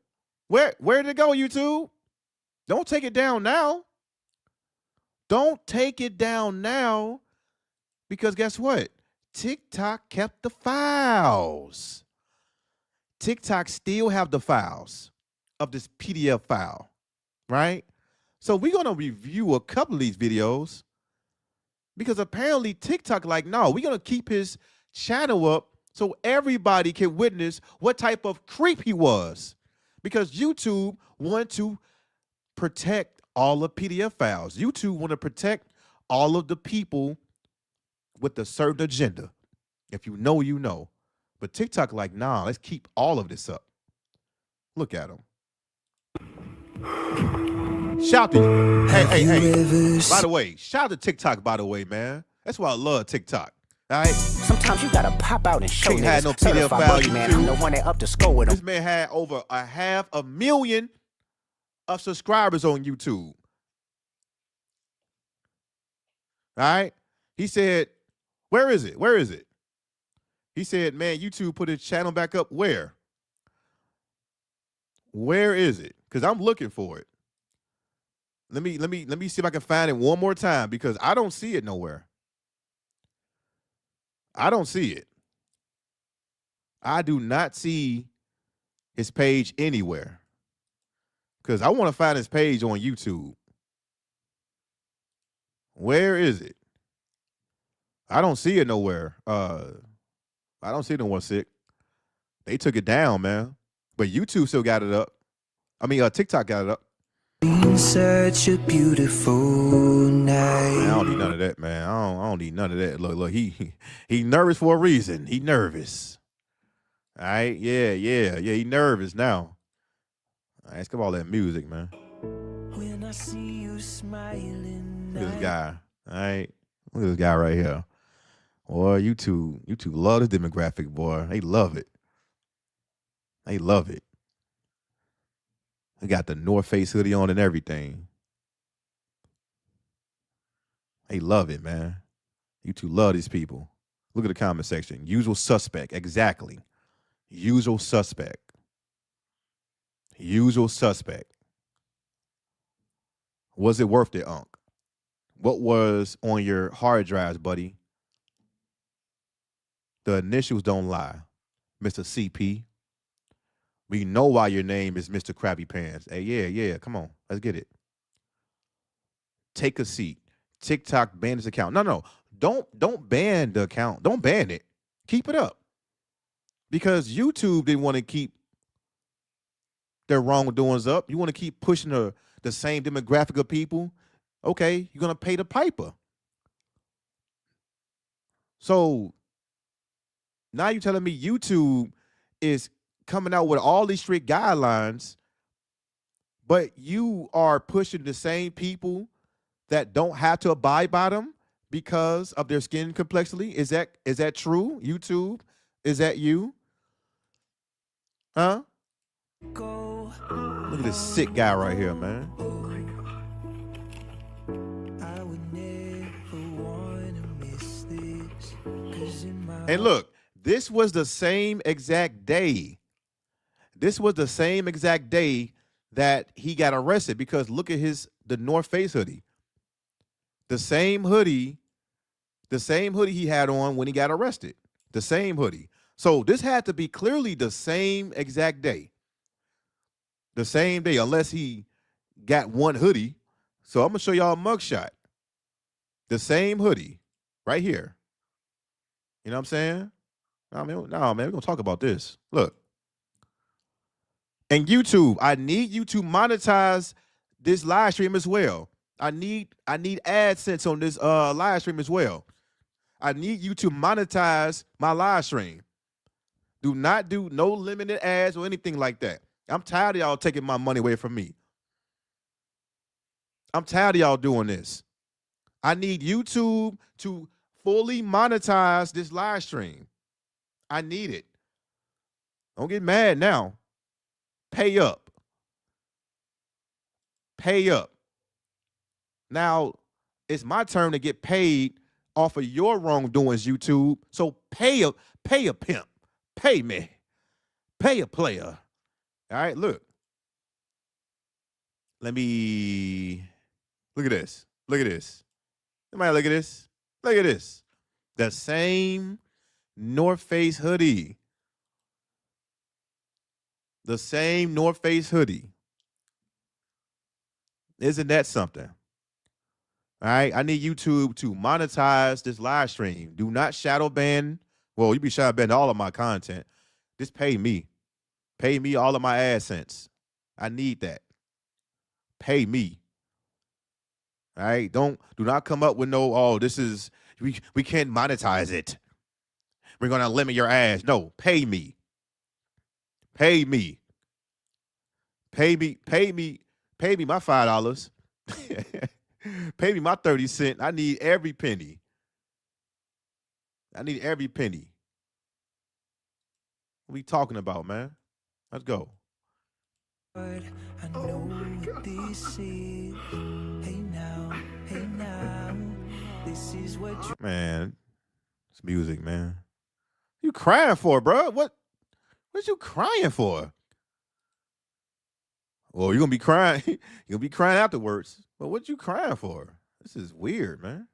Where did it go, YouTube? Don't take it down now. Don't take it down now, because guess what? TikTok kept the files. TikTok still have the files of this PDF file, right? So we're going to review a couple of these videos because apparently TikTok like, no, we're going to keep his channel up so everybody can witness what type of creep he was, because YouTube want to protect all the PDF files. YouTube want to protect all of the people with a certain agenda. If you know, you know. But TikTok like, nah, let's keep all of this up. Look at him. Shout to hey. By the way, shout out to TikTok, by the way, man. That's why I love TikTok. All right. Sometimes you gotta pop out and show Can't have no niggas. pedophile Certified boogie man, I'm YouTube. the one that up to score with This him. man had over 500,000 of subscribers on YouTube. All right. He said, where is it? Where is it? He said, man, YouTube put his channel back up. Where? Where is it? Because I'm looking for it. Let me see if I can find it one more time because I don't see it nowhere. I don't see it. I do not see his page anywhere. Because I want to find his page on YouTube. Where is it? I don't see it nowhere. I don't see it nowhere, sick. They took it down, man. But YouTube still got it up. I mean, TikTok got it up. Such a beautiful night. Man, I don't need none of that, man. I don't need none of that. Look, he nervous for a reason. He nervous. All right, yeah. He nervous now. All right, skip all that music, man. When I see you smiling. Look at this guy. All right, look at this guy right here. Boy, YouTube love this demographic, boy. They love it. They love it. They got the North Face hoodie on and everything. They love it, man. YouTube love these people. Look at the comment section. Usual suspect. Exactly. Usual suspect. Usual suspect. Was it worth it, Unc? What was on your hard drives, buddy? The initials don't lie. Mr. CP. We know why your name is Mr. Krabby Pants. Hey, yeah. Come on. Let's get it. Take a seat. TikTok banned his account. No. Don't ban the account. Don't ban it. Keep it up. Because YouTube didn't want to keep their wrongdoings up. You want to keep pushing the same demographic of people. Okay, you're going to pay the piper. So now you're telling me YouTube is coming out with all these strict guidelines, but you are pushing the same people that don't have to abide by them because of their skin complexity? Is that true, YouTube? Is that you? Huh? Look at this sick guy right here, man. And look, this was the same exact day. This was the same exact day that he got arrested because look at the North Face hoodie. The same hoodie he had on when he got arrested. The same hoodie. So this had to be clearly the same exact day. The same day, unless he got one hoodie. So I'm gonna show y'all a mugshot. The same hoodie, right here. You know what I'm saying? No, man, we're gonna talk about this. Look. And YouTube, I need you to monetize this live stream as well. I need AdSense on this live stream as well. I need you to monetize my live stream. Do not do no limited ads or anything like that. I'm tired of y'all taking my money away from me. I'm tired of y'all doing this. I need YouTube to fully monetize this live stream. I need it. Don't get mad now. Pay up. Pay up. Now, it's my turn to get paid off of your wrongdoings, YouTube. So pay a pimp. Pay me. Pay a player. All right, look. Let me look at this. Look at this. Somebody look at this. Look at this. The same North Face hoodie. The same North Face hoodie. Isn't that something? All right, I need YouTube to monetize this live stream. Do not shadow ban. Well, you be shadow banning all of my content. Just pay me. Pay me all of my AdSense. I need that. Pay me. All right, do not come up with this is, we can't monetize it. We're gonna limit your ads. No, pay me. Pay me. Pay me my $5. Pay me my 30 cents. I need every penny. I need every penny. What we talking about, man? Let's go. I know what this is. Hey now, this is what you. Man, it's music, man. You crying for, bro? What you crying for? Well, you're gonna be crying. You're gonna be crying afterwards. But what you crying for? This is weird, man.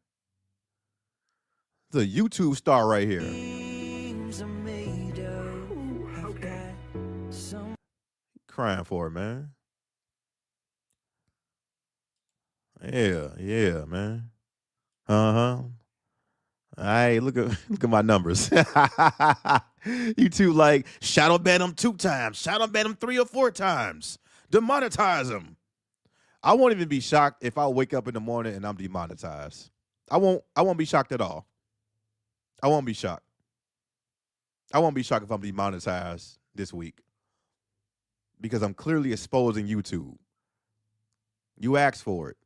It's a YouTube star right here. Crying for it, man. Yeah, man. Uh-huh. All right, look at my numbers. YouTube like shadow ban them 2 times, shadow ban them 3 or 4 times, demonetize them. I won't even be shocked if I wake up in the morning and I'm demonetized. I won't be shocked at all. I won't be shocked. I won't be shocked if I'm demonetized this week because I'm clearly exposing YouTube. You asked for it.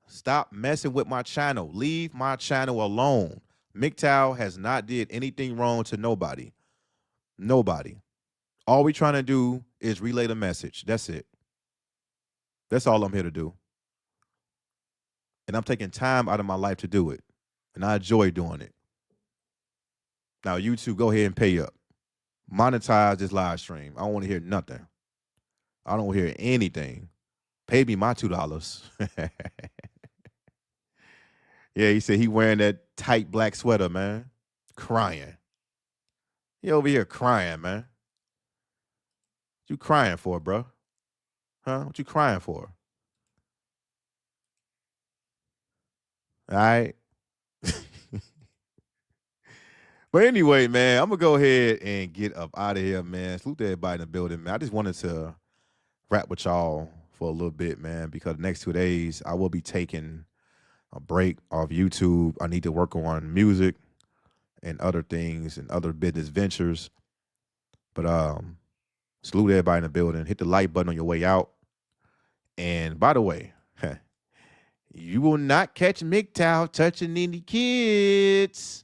Stop messing with my channel. Leave my channel alone. MGTOW has not did anything wrong to nobody. Nobody. All we trying to do is relay the message. That's it. That's all I'm here to do. And I'm taking time out of my life to do it. And I enjoy doing it. Now, YouTube, go ahead and pay up. Monetize this live stream. I don't want to hear nothing. I don't want to hear anything. Pay me my $2. Yeah, he said he wearing that tight black sweater, man. Crying. He over here crying, man. What you crying for, bro? Huh? What you crying for? All right. But anyway, man, I'm going to go ahead and get up out of here, man. Salute to everybody in the building, man. I just wanted to rap with y'all for a little bit, man, because the next 2 days I will be taking a break off YouTube. I need to work on music and other things and other business ventures. But salute everybody in the building. Hit the like button on your way out. And by the way, you will not catch MGTOW touching any kids.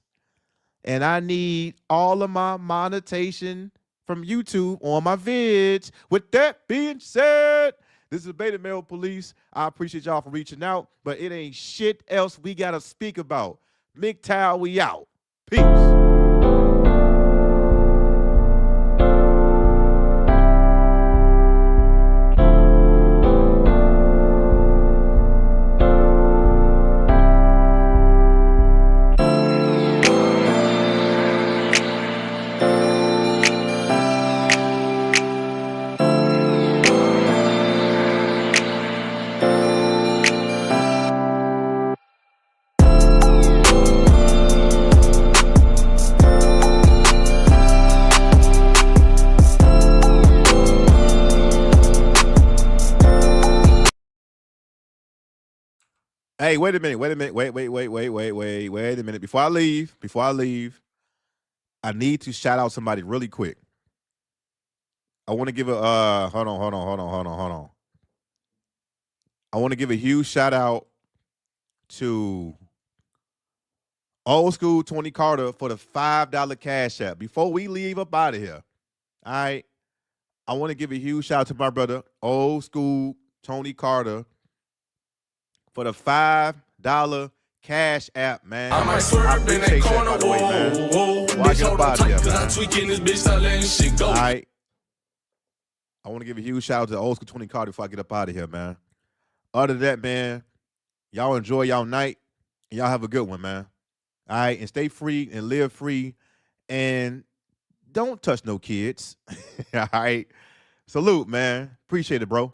And I need all of my monetization from YouTube on my vids. With that being said, this is Beta Male Police. I appreciate y'all for reaching out, but it ain't shit else we got to speak about. MGTOW, we out. Peace. Hey, wait a minute. Wait a minute. Before I leave, I need to shout out somebody really quick. I want to give a hold on. I want to give a huge shout out to Old School Tony Carter for the $5 Cash App. Before we leave up out of here, all right, I want to give a huge shout out to my brother, Old School Tony Carter, for the $5 Cash App, man. I might swerve in that corner, whoa. Watch up out of here, man. I'm tweaking this bitch, start letting shit go. All right. I want to give a huge shout out to Old School Tony Carter before I get up out of here, man. Other than that, man, y'all enjoy y'all night. And y'all have a good one, man. All right. And stay free and live free. And don't touch no kids. All right. Salute, man. Appreciate it, bro.